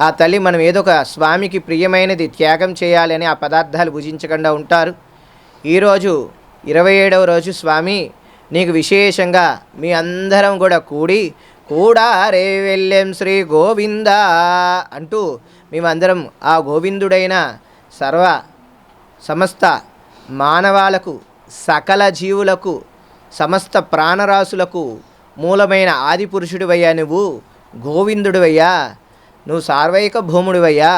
ఆ తల్లి మనం ఏదో ఒక స్వామికి ప్రియమైనది త్యాగం చేయాలని ఆ పదార్థాలు భుజించకుండా ఉంటారు. ఈరోజు 27వ రోజు స్వామి నీకు విశేషంగా మీ అందరం కూడా కూడా రే వెళ్ళెం శ్రీ గోవింద అంటూ మేమందరం ఆ గోవిందుడైన సమస్త మానవాలకు, సకల జీవులకు, సమస్త ప్రాణరాశులకు మూలమైన ఆది పురుషుడివయ్యా, నువ్వు గోవిందుడివయ్యా, నువ్వు సార్వైక భూముడివయ్యా.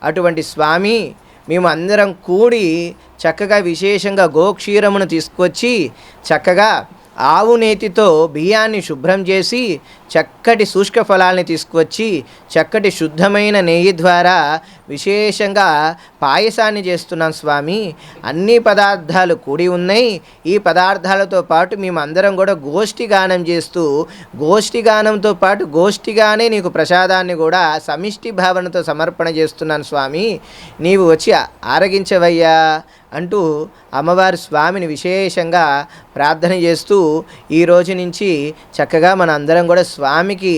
అటువంటి స్వామి మేము అందరం కూడి చక్కగా విశేషంగా గోక్షీరమును తీసుకొచ్చి చక్కగా ఆవు నేతితో బియ్యాన్ని శుభ్రం చేసి చక్కటి శుష్క ఫలాల్ని తీసుకువచ్చి చక్కటి శుద్ధమైన నెయ్యి ద్వారా విశేషంగా పాయసాన్ని చేస్తున్నాం స్వామి. అన్ని పదార్థాలు కూడి ఉన్నాయి. ఈ పదార్థాలతో పాటు మేము అందరం కూడా గోష్ఠి గానం చేస్తూ గోష్ఠి గానంతో పాటు గోష్ఠిగానే నీకు ప్రసాదాన్ని కూడా సమిష్టి భావనతో సమర్పణ చేస్తున్నాను స్వామి, నీవు వచ్చి ఆరగించవయ్యా అంటూ అమ్మవారి స్వామిని విశేషంగా ప్రార్థన చేస్తూ ఈ రోజు నుంచి చక్కగా మన అందరం కూడా స్వామికి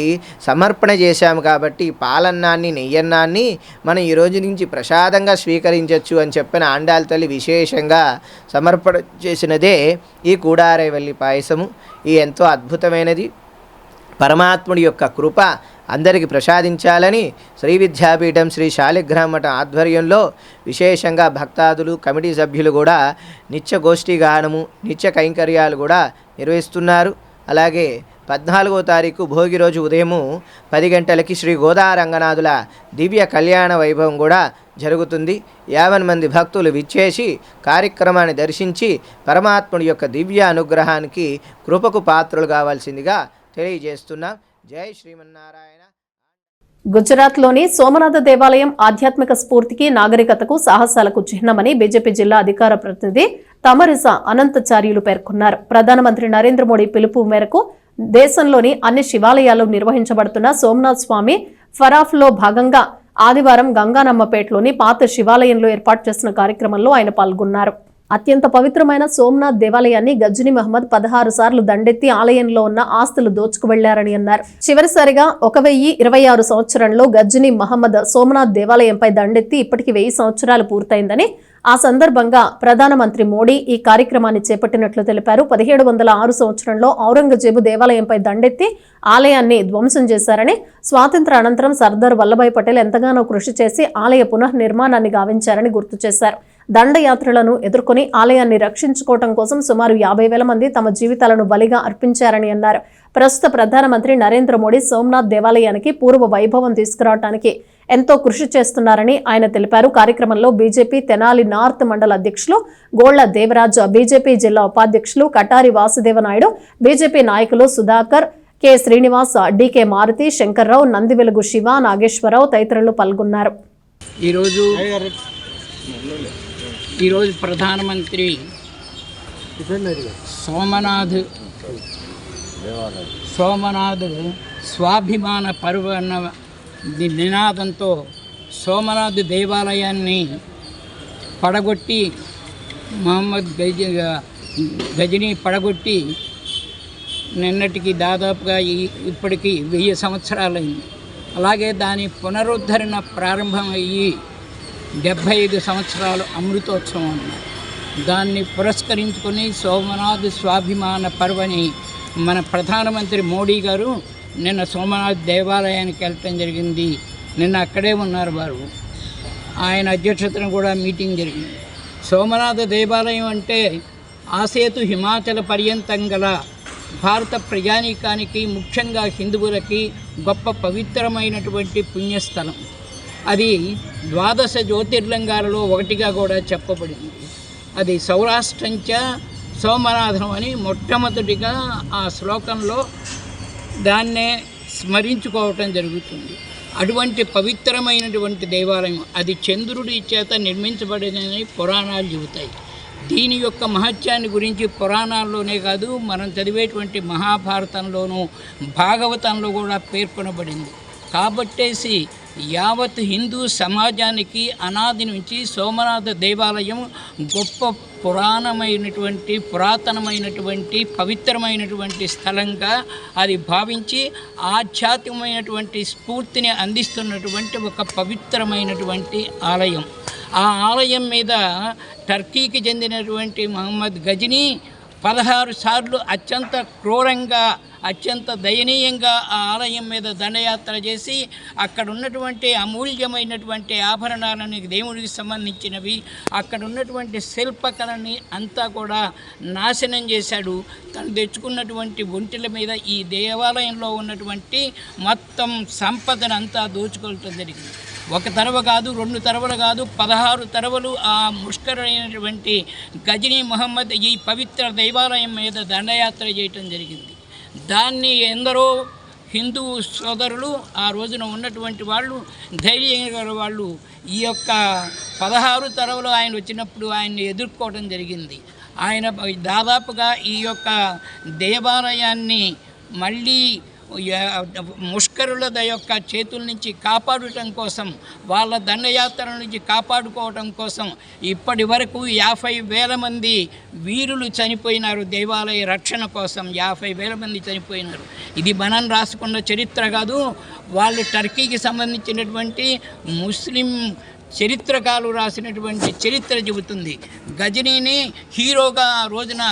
సమర్పణ చేశాము కాబట్టి పాలన్నాన్ని, నెయ్యన్నాన్ని మనం ఈ రోజు నుంచి ప్రసాదంగా స్వీకరించవచ్చు అని చెప్పిన ఆండాల తల్లి విశేషంగా సమర్పణ చేసినదే ఈ కూడారైవల్లి పాయసము. ఈ ఎంతో అద్భుతమైనది. పరమాత్ముడి యొక్క కృప అందరికీ ప్రసాదించాలని శ్రీ విద్యాపీఠం శ్రీ శాలిగ్రామ మఠం ఆధ్వర్యంలో విశేషంగా భక్తాదులు, కమిటీ సభ్యులు కూడా నిత్య గోష్ఠి గానము, నిత్య కైంకర్యాలు కూడా నిర్వహిస్తున్నారు. అలాగే 14వ తారీఖు భోగి రోజు ఉదయము 10 గంటలకి శ్రీ గోదారంగనాథుల దివ్య కళ్యాణ వైభవం కూడా జరుగుతుంది. 50 మంది భక్తులు విచ్చేసి కార్యక్రమాన్ని దర్శించి పరమాత్ముడి యొక్క దివ్య అనుగ్రహానికి కృపకు పాత్రలు కావాల్సిందిగా తెలియజేస్తున్నాం. జై శ్రీమన్నారాయణ. గుజరాత్లోని సోమనాథ దేవాలయం ఆధ్యాత్మిక స్ఫూర్తికి, నాగరికతకు, సాహసాలకు చిహ్నమని బీజేపీ జిల్లా అధికార ప్రతినిధి తమరిస అనంతచార్యులు పేర్కొన్నారు. ప్రధానమంత్రి నరేంద్ర మోడీ పిలుపు మేరకు దేశంలోని అన్ని శివాలయాల్లో నిర్వహించబడుతున్న సోమనాథ్ స్వామి ఫరాఫ్లో భాగంగా ఆదివారం గంగానమ్మపేటలోని పాత శివాలయంలో ఏర్పాటు చేసిన కార్యక్రమంలో ఆయన పాల్గొన్నారు. అత్యంత పవిత్రమైన సోమనాథ్ దేవాలయాన్ని గజ్నీ మహమ్మద్ 16 సార్లు దండెత్తి ఆలయంలో ఉన్న ఆస్తులు దోచుకు వెళ్లారని అన్నారు. చివరిసారిగా 1026 సంవత్సరంలో గజ్నీ మహమ్మద్ సోమనాథ్ దేవాలయంపై దండెత్తి ఇప్పటికి 1000 సంవత్సరాలు పూర్తయిందని, ఆ సందర్భంగా ప్రధానమంత్రి మోడీ ఈ కార్యక్రమాన్ని చేపట్టినట్లు తెలిపారు. 1706 సంవత్సరంలో ఔరంగజేబు దేవాలయంపై దండెత్తి ఆలయాన్ని ధ్వంసం చేశారని, స్వాతంత్ర అనంతరం సర్దార్ వల్లభాయ్ పటేల్ ఎంతగానో కృషి చేసి ఆలయ పునఃనిర్మాణాన్ని గావించారని గుర్తు చేశారు. దండయాత్రలను ఎదుర్కొని ఆలయాన్ని రక్షించుకోవడం కోసం సుమారు 50,000 మంది తమ జీవితాలను బలిగా అర్పించారని అన్నారు. ప్రస్తుత ప్రధానమంత్రి నరేంద్ర మోడీ సోమనాథ్ దేవాలయానికి పూర్వ వైభవం తీసుకురావడానికి ఎంతో కృషి చేస్తున్నారని ఆయన తెలిపారు. కార్యక్రమంలో బీజేపీ తెనాలి నార్త్ మండల అధ్యక్షులు గోళ్ల దేవరాజు, బీజేపీ జిల్లా ఉపాధ్యక్షులు కటారి వాసుదేవ నాయుడు, బీజేపీ నాయకులు సుధాకర్, కె శ్రీనివాస్, డికే మారుతి, శంకర్రావు, నందివెలుగు శివ, నాగేశ్వరరావు తదితరులు పాల్గొన్నారు. ఈరోజు ప్రధానమంత్రి సోమనాథ్ స్వాభిమాన పర్వ అన్న నినాదంతో సోమనాథ్ దేవాలయాన్ని పడగొట్టి మహమ్మద్ గజనీ పడగొట్టి నిన్నటికి దాదాపుగా ఇప్పటికి 1000 సంవత్సరాలైంది. అలాగే దాని పునరుద్ధరణ ప్రారంభమయ్యి 75 సంవత్సరాలు అమృతోత్సవం అన్నారు. దాన్ని పురస్కరించుకొని సోమనాథ్ స్వాభిమాన పర్వని మన ప్రధానమంత్రి మోడీ గారు నిన్న సోమనాథ్ దేవాలయానికి వెళ్ళటం జరిగింది. నిన్న అక్కడే ఉన్నారు వారు. ఆయన అధ్యక్షతన కూడా మీటింగ్ జరిగింది. సోమనాథ దేవాలయం అంటే ఆసేతు హిమాచల పర్యంతం గల భారత ప్రజానీకానికి, ముఖ్యంగా హిందువులకి గొప్ప పవిత్రమైనటువంటి పుణ్యస్థలం. అది 12 జ్యోతిర్లింగాలలో ఒకటిగా కూడా చెప్పబడింది. అది సౌరాష్ట్రంచ సోమనాథం అని మొట్టమొదటిగా ఆ శ్లోకంలో దాన్నే స్మరించుకోవటం జరుగుతుంది. అటువంటి పవిత్రమైనటువంటి దేవాలయం అది చంద్రుడి చేత నిర్మించబడినని పురాణాలు చెబుతాయి. దీని యొక్క మహత్యాన్ని గురించి పురాణాల్లోనే కాదు, మనం చదివేటువంటి మహాభారతంలోనూ భాగవతంలో కూడా పేర్కొనబడింది. కాబట్టేసి యావత్ హిందూ సమాజానికి అనాది నుంచి సోమనాథ దేవాలయం గొప్ప పురాతనమైనటువంటి పవిత్రమైనటువంటి స్థలంగా అది భావించి ఆధ్యాత్మికమైనటువంటి స్ఫూర్తిని అందిస్తున్నటువంటి ఒక పవిత్రమైనటువంటి ఆలయం. ఆ ఆలయం మీద టర్కీకి చెందినటువంటి మహమ్మద్ గజనీ 16 సార్లు అత్యంత క్రూరంగా, అత్యంత దయనీయంగా ఆ ఆలయం మీద దండయాత్ర చేసి అక్కడ ఉన్నటువంటి అమూల్యమైనటువంటి ఆభరణాలని, దేవుడికి సంబంధించినవి, అక్కడ ఉన్నటువంటి శిల్పకళని అంతా కూడా నాశనం చేశాడు. తను తెచ్చుకున్నటువంటి ఒంటిల మీద ఈ దేవాలయంలో ఉన్నటువంటి మొత్తం సంపదను అంతా దోచుకోవటం జరిగింది. ఒక తరవ కాదు, 2 తరవలు కాదు, 16 తరవలు ఆ ముష్కరైనటువంటి గజనీ మహమ్మద్ ఈ పవిత్ర దేవాలయం మీద దండయాత్ర చేయటం జరిగింది. దాన్ని ఎందరో హిందూ సోదరులు, ఆ రోజున ఉన్నటువంటి వాళ్ళు, ధైర్యంగా వాళ్ళు ఈ యొక్క 16 తరవలు ఆయన వచ్చినప్పుడు ఆయన్ని ఎదుర్కోవడం జరిగింది. ఆయన దాదాపుగా ఈ యొక్క దేవాలయాన్ని మళ్ళీ ముష్కరుల యొక్క చేతుల నుంచి కాపాడటం కోసం, వాళ్ళ దండయాత్ర నుంచి కాపాడుకోవటం కోసం ఇప్పటి వరకు 50,000 మంది వీరులు చనిపోయినారు. దేవాలయ రక్షణ కోసం 50,000 మంది చనిపోయినారు. ఇది మనం రాసుకున్న చరిత్ర కాదు, వాళ్ళు టర్కీకి సంబంధించినటువంటి ముస్లిం చరిత్రకారులు రాసినటువంటి చరిత్ర చెబుతుంది. గజనీని హీరోగా ఆ రోజున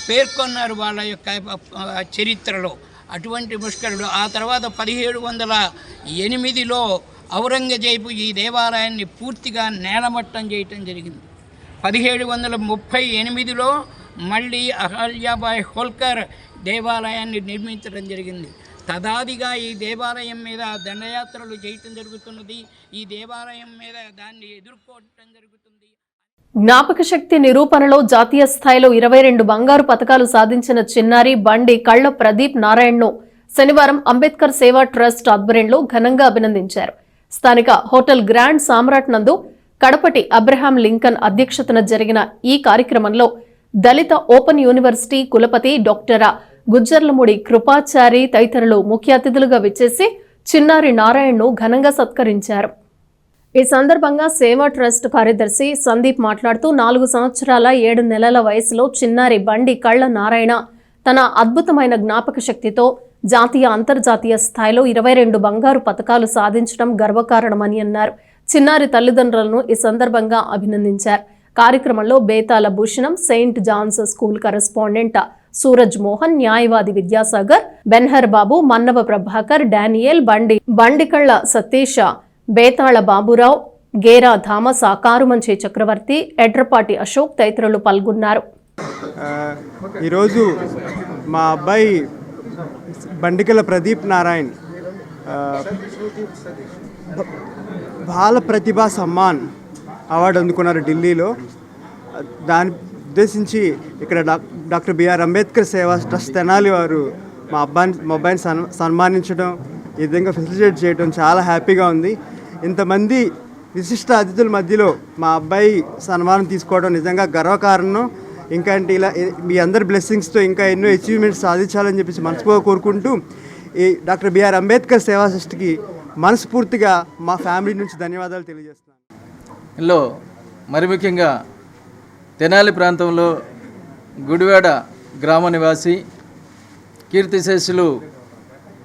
పేర్కొన్నారు వాళ్ళ యొక్క చరిత్రలో. అటువంటి ముష్కరుడు ఆ తర్వాత 1708లో ఔరంగజేబు ఈ దేవాలయాన్ని పూర్తిగా నేలమట్టం చేయటం జరిగింది. 1738లో మళ్ళీ అహల్యాబాయ్ హోల్కర్ దేవాలయాన్ని నిర్మించడం జరిగింది. తదాదిగా ఈ దేవాలయం మీద దండయాత్రలు చేయటం జరుగుతున్నది. ఈ దేవాలయం మీద దాన్ని ఎదుర్కోవటం జరుగుతుంది. జ్ఞాపక శక్తి నిరూపణలో జాతీయ స్థాయిలో 22 బంగారు పతకాలు సాధించిన చిన్నారి బండి కళ్ల ప్రదీప్ నారాయణ్ను శనివారం అంబేద్కర్ సేవా ట్రస్ట్ ఆధ్వర్యంలో ఘనంగా అభినందించారు. స్థానిక హోటల్ గ్రాండ్ సామ్రాట్ నందు కడపటి అబ్రహాం లింకన్ అధ్యక్షతన జరిగిన ఈ కార్యక్రమంలో దళిత ఓపెన్ యూనివర్సిటీ కులపతి డాక్టర్ గుజ్జర్లమూడి కృపాచారి తదితరులు ముఖ్య అతిథులుగా విచ్చేసి చిన్నారి నారాయణ్ను ఘనంగా సత్కరించారు. ఈ సందర్భంగా సేవా ట్రస్ట్ కార్యదర్శి సందీప్ మాట్లాడుతూ 4 సంవత్సరాల 7 నెలల వయసులో చిన్నారి బండి కళ్ల నారాయణ తన అద్భుతమైన జ్ఞాపక శక్తితో జాతీయ అంతర్జాతీయ స్థాయిలో 22 బంగారు పతకాలు సాధించడం గర్వకారణమని అన్నారు. చిన్నారి తల్లిదండ్రులను ఈ సందర్భంగా అభినందించారు. కార్యక్రమంలో Betala Bhushanam, saint John's school correspondent Suraj Mohan, న్యాయవాది విద్యాసాగర్, బెన్హర్ బాబు, మన్నవ ప్రభాకర్, డానియల్, బండికళ్ల సతీష్, బేతాళ బాబురావు, గేరా థామస్, కారుమంచి చక్రవర్తి, ఎడ్రపాటి అశోక్ తదితరులు పాల్గొన్నారు. ఈరోజు మా అబ్బాయి బండికల ప్రదీప్ నారాయణ్ బాల ప్రతిభా సమ్మాన్ అవార్డు అందుకున్నారు ఢిల్లీలో. దాన్ని ఉద్దేశించి ఇక్కడ డాక్టర్ బిఆర్ అంబేద్కర్ సేవా ట్రస్ట్ తెనాలి వారు మా అబ్బాయిని సన్మానించడం, ఈ విధంగా ఫెసిలిటేట్ చేయడం చాలా హ్యాపీగా ఉంది. ఇంతమంది విశిష్ట అతిథుల మధ్యలో మా అబ్బాయి సన్మానం తీసుకోవడం నిజంగా గర్వకారణం. ఇంకా అంటే ఇలా మీ అందరి బ్లెస్సింగ్స్తో ఇంకా ఎన్నో అచీవ్మెంట్స్ సాధించాలని చెప్పేసి మనస్ఫూర్తిగా కోరుకుంటూ ఈ డాక్టర్ బిఆర్ అంబేద్కర్ సేవా సృష్టికి మనస్ఫూర్తిగా మా ఫ్యామిలీ నుంచి ధన్యవాదాలు తెలియజేస్తున్నాను. ఇందులో మరి ముఖ్యంగా తెనాలి ప్రాంతంలో గుడివాడ గ్రామ నివాసి కీర్తిశేషులు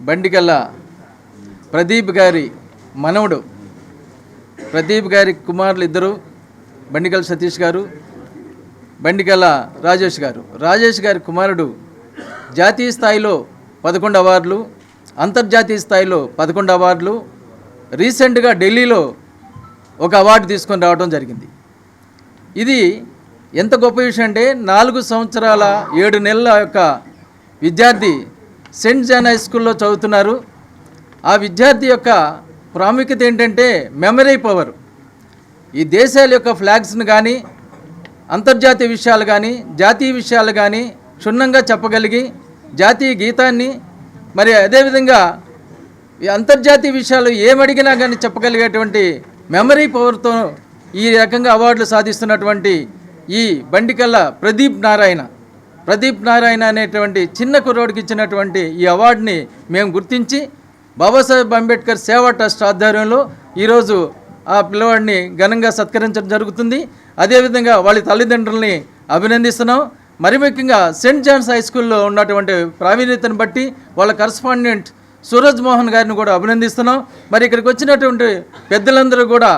బండికల్ల ప్రదీప్ గారి మనవడు, ప్రదీప్ గారి కుమారులు ఇద్దరు, బండికల్ల సతీష్ గారు, బండికల్ల రాజేష్ గారు. రాజేష్ గారి కుమారుడు జాతీయ స్థాయిలో 11 అవార్డులు, అంతర్జాతీయ స్థాయిలో 11 అవార్డులు, రీసెంట్గా ఢిల్లీలో ఒక అవార్డు తీసుకొని రావడం జరిగింది. ఇది ఎంత గొప్ప విషయం అంటే 4 సంవత్సరాల 7 నెలల యొక్క విద్యార్థి సెయింట్ జాన్ హై స్కూల్లో చదువుతున్నారు. ఆ విద్యార్థి యొక్క ప్రాముఖ్యత ఏంటంటే మెమరీ పవర్. ఈ దేశాల యొక్క ఫ్లాగ్స్ను కానీ, అంతర్జాతీయ విషయాలు కానీ, జాతీయ విషయాలు కానీ క్షుణ్ణంగా చెప్పగలిగి, జాతీయ గీతాన్ని మరి అదేవిధంగా ఈ అంతర్జాతీయ విషయాలు ఏమడిగినా కానీ చెప్పగలిగేటువంటి మెమరీ పవర్తో ఈ రకంగా అవార్డులు సాధిస్తున్నటువంటి ఈ బండికల్ల ప్రదీప్ నారాయణ అనేటువంటి చిన్న కుర్రోడికి ఇచ్చినటువంటి ఈ అవార్డుని మేము గుర్తించి బాబాసాహెబ్ అంబేద్కర్ సేవా ట్రస్ట్ ఆధ్వర్యంలో ఈరోజు ఆ పిల్లవాడిని ఘనంగా సత్కరించడం జరుగుతుంది. అదేవిధంగా వాళ్ళ తల్లిదండ్రుల్ని అభినందిస్తున్నాం. మరి ముఖ్యంగా సెయింట్ జాన్స్ హై స్కూల్లో ఉన్నటువంటి ప్రావీణ్యతను బట్టి వాళ్ళ కరస్పాండెంట్ సూరజ్ మోహన్ గారిని కూడా అభినందిస్తున్నాం. మరి ఇక్కడికి వచ్చినటువంటి పెద్దలందరూ కూడా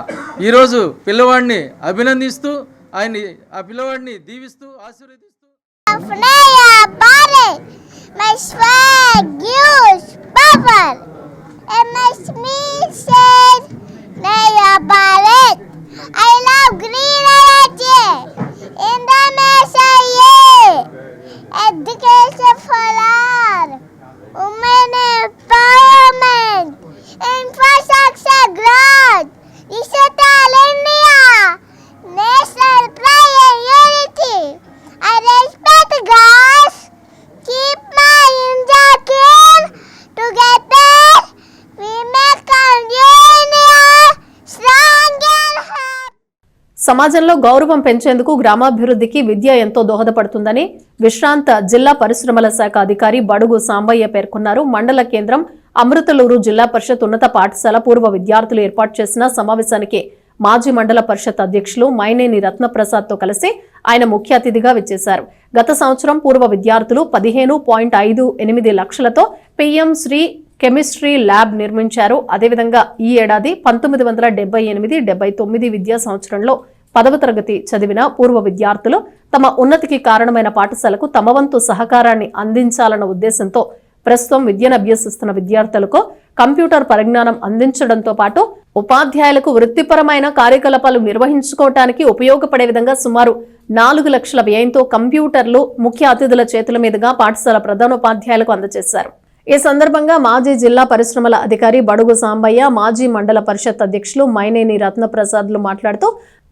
ఈరోజు పిల్లవాడిని అభినందిస్తూ ఆ పిల్లవాడిని దీవిస్తూ ఆశీర్వదిస్తూ I love green energy, Indonesia, education for all, women empowerment, infrastructure growth, digital India, national pride and unity. I respect God, keep my India clean, together we make our new India strong and happy. సమాజంలో గౌరవం పెంచేందుకు గ్రామాభివృద్ధికి విద్య ఎంతో దోహదపడుతుందని విశ్రాంత జిల్లా పరిశ్రమల శాఖ అధికారి బడుగు సాంబయ్య పేర్కొన్నారు. మండల కేంద్రం అమృతలూరు జిల్లా పరిషత్ ఉన్నత పాఠశాల పూర్వ విద్యార్థులు ఏర్పాటు చేసిన సమావేశానికి మాజీ మండల పరిషత్ అధ్యక్షులు మైనేని రత్నప్రసాద్తో కలిసి ఆయన ముఖ్య అతిథిగా విచ్చేశారు. గత సంవత్సరం పూర్వ విద్యార్థులు 15.58 లక్షలతో పీఎం శ్రీ కెమిస్ట్రీ ల్యాబ్ నిర్మించారు. అదేవిధంగా ఈ ఏడాది 1978-79 విద్యా సంవత్సరంలో 10వ తరగతి చదివిన పూర్వ విద్యార్థులు తమ ఉన్నతికి కారణమైన పాఠశాలకు తమ వంతు సహకారాన్ని అందించాలన్న ఉద్దేశంతో ప్రస్తుతం విద్యను అభ్యసిస్తున్న విద్యార్థులకు కంప్యూటర్ పరిజ్ఞానం అందించడంతో పాటు ఉపాధ్యాయులకు వృత్తిపరమైన కార్యకలాపాలు నిర్వహించుకోవటానికి ఉపయోగపడే విధంగా సుమారు 4 లక్షల వ్యయంతో కంప్యూటర్లు ముఖ్య అతిథుల చేతుల మీదుగా పాఠశాల ప్రధానోపాధ్యాయులకు అందజేశారు. ఈ సందర్భంగా మాజీ జిల్లా పరిశ్రమల అధికారి బడుగు సాంబయ్య, మాజీ మండల పరిషత్ అధ్యక్షులు మైనేని రత్నప్రసాద్లు మాట్లాడుతూ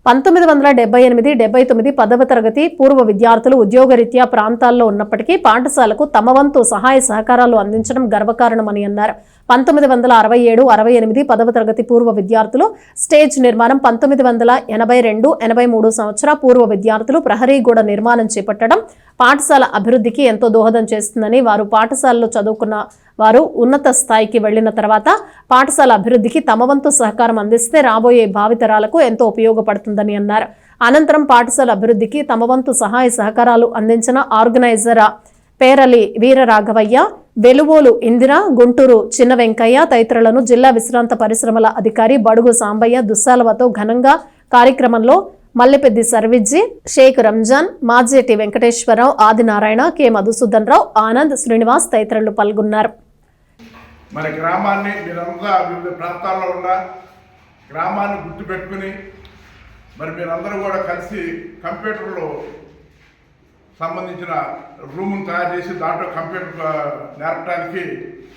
1978-79 10వ తరగతి పూర్వ విద్యార్థులు ఉద్యోగరీత్యా ప్రాంతాల్లో ఉన్నప్పటికీ పాఠశాలకు తమ వంతు సహాయ సహకారాలు అందించడం గర్వకారణమని అన్నారు. 1967-68 10వ తరగతి పూర్వ విద్యార్థులు స్టేజ్ నిర్మాణం, 1982-83 సంవత్సర పూర్వ విద్యార్థులు ప్రహరీ గోడ నిర్మాణం చేపట్టడం పాఠశాల అభివృద్ధికి ఎంతో దోహదం చేస్తుందని, వారు పాఠశాలలో చదువుకున్న వారు ఉన్నత స్థాయికి వెళ్లిన తర్వాత పాఠశాల అభివృద్ధికి తమ వంతు సహకారం అందిస్తే రాబోయే భావితరాలకు ఎంతో ఉపయోగపడుతుందని అన్నారు. అనంతరం పాఠశాల అభివృద్ధికి తమ వంతు సహాయ సహకారాలు అందించిన ఆర్గనైజర్ పేరలి వీరరాఘవయ్య, వెలువోలు ఇందిర, గుంటూరు చిన్న వెంకయ్య తదితరులను జిల్లా విశ్రాంత పరిశ్రమల అధికారి బడుగు సాంబయ్య దుస్సాలవతో ఘనంగా కార్యక్రమంలో మల్లెపెద్ది సర్విజ్జి, షేక్ రంజాన్, మాజేటి వెంకటేశ్వరరావు, ఆదినారాయణ, కె మధుసూదన్ రావు, ఆనంద్, శ్రీనివాస్ తదితరులు పాల్గొన్నారు. మన గ్రామాన్ని మీరంతా వివిధ ప్రాంతాల్లో ఉన్న గ్రామాన్ని గుర్తుపెట్టుకుని మరి మీరందరూ కూడా కలిసి కంప్యూటర్లో సంబంధించిన రూమును తయారు చేసి దాంట్లో కంప్యూటర్ నేర్పడానికి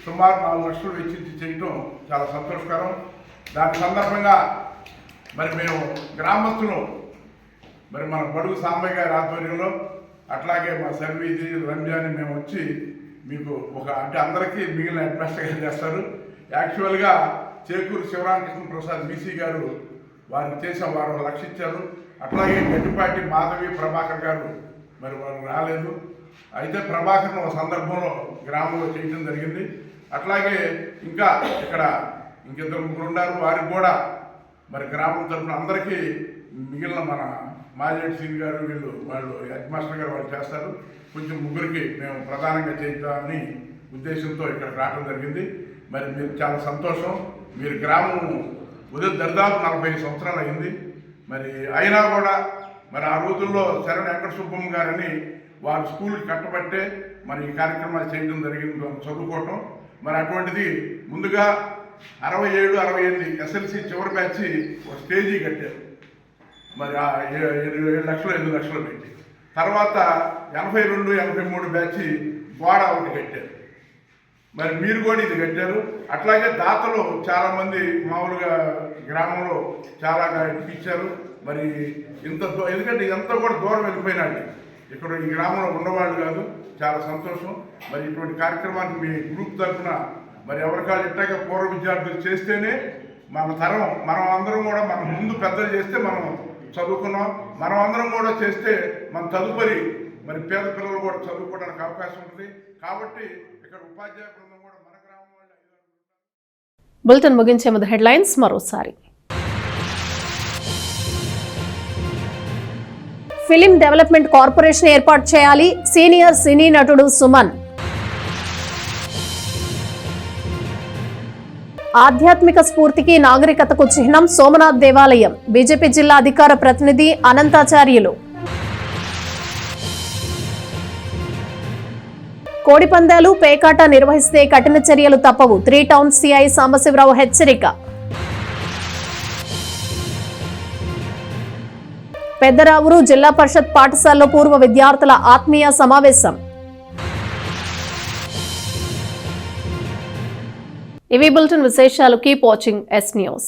సుమారు 4 లక్షలు వెచ్చించి చేయటం చాలా సంతోషకరం. దాని సందర్భంగా మరి మేము గ్రామస్తులు మరి మన బడుగు సాంబయ్య గారి ఆధ్వర్యంలో అట్లాగే మా సర్వీజీ రంజాని మేము వచ్చి మీకు అంటే అందరికీ మిగిలిన హెడ్ మాస్టర్ గారు చేస్తారు. యాక్చువల్గా చేకూరు శివరామకృష్ణ ప్రసాద్ బీసీ గారు వారికి చేసాం, వారు 1 లక్ష ఇచ్చారు. అట్లాగే గట్టిపాటి మాధవి ప్రభాకర్ గారు మరి వారు రాలేదు. అయితే ప్రభాకర్ను ఒక సందర్భంలో గ్రామంలో చేయడం జరిగింది. అట్లాగే ఇంకా ఇక్కడ ఇంకిద్దరు ముగ్గురు ఉన్నారు, వారికి కూడా మరి గ్రామం తరఫున అందరికీ మిగిలిన మన మాజేటి సింగ్ గారు వాళ్ళు హెడ్ మాస్టర్ గారు వాళ్ళు చేస్తారు. కొంచెం ముగ్గురికి మేము ప్రధానంగా చేద్దామని ఉద్దేశంతో ఇక్కడ రావడం జరిగింది. మరి మీరు చాలా సంతోషం. మీరు గ్రామం ఉదయం దరిదాపు 45 సంవత్సరాలు అయింది. మరి అయినా కూడా మరి ఆ రోజుల్లో శరణ వెంకట సుబ్బమ్మ గారని వారు స్కూల్కి కట్టబట్టే మరి ఈ కార్యక్రమాలు చేయడం జరిగింది, చదువుకోవటం. మరి అటువంటిది ముందుగా 67, 68 ఎస్ఎల్సి చివరి బ్యాచ్ ఒక స్టేజీ కట్టారు. మరి 7 లక్షలు 8 లక్షలు పెట్టి, తర్వాత 82, 83 బ్యాచ్ గోడ ఒకటి కట్టారు. మరి మీరు కూడా ఇది కట్టారు. అట్లాగే దాతలు చాలామంది మామూలుగా గ్రామంలో చాలా ఇచ్చారు. మరి ఎందుకంటే ఇదంతా కూడా దూరం వెళ్ళిపోయినాడు, ఇక్కడ ఈ గ్రామంలో ఉన్నవాళ్ళు కాదు. చాలా సంతోషం. మరి ఇటువంటి కార్యక్రమాన్ని మీ గ్రూప్ తరఫున మరి ఎవరికాళ్ళు ఇట్టాగా పూర్వ విద్యార్థులు చేస్తేనే మన తరం, మనం అందరం కూడా మన ముందు పెద్దలు చేస్తే మనం చదువుకున్నాం, మనం అందరం కూడా చేస్తే మన తదుపరి మరి పేద పిల్లలు కూడా చదువుకోవడానికి అవకాశం ఉంటుంది. కాబట్టి ఇక్కడ ఉపాధ్యాయ బృందం కూడా మన గ్రామం వాళ్ళు. బులెటిన్ ముగించే ముందు హెడ్లైన్స్ మరోసారి. ఫిలిం డెవలప్మెంట్ కార్పొరేషన్ ఏర్పాటు చేయాలి, సీనియర్ సినీ నటుడు సుమన్. ఆధ్యాత్మిక స్ఫూర్తికి నాగరికతకు చిహ్నం సోమనాథ్ దేవాలయం, బీజేపీ జిల్లా అధికార ప్రతినిధి అనంతాచార్యులు. కోడిపందాలు, పేకాట నిర్వహిస్తే కఠిన చర్యలు తప్పవు, 3 టౌన్ సిఐ సాంబశివరావు హెచ్చరిక. పెద్దరావురు జిల్లా పరిషత్ పాఠశాలలో పూర్వ విద్యార్థుల ఆత్మీయ సమావేశం. ఇవి బులెటిన్ విశేషాలు. Keep watching yes news.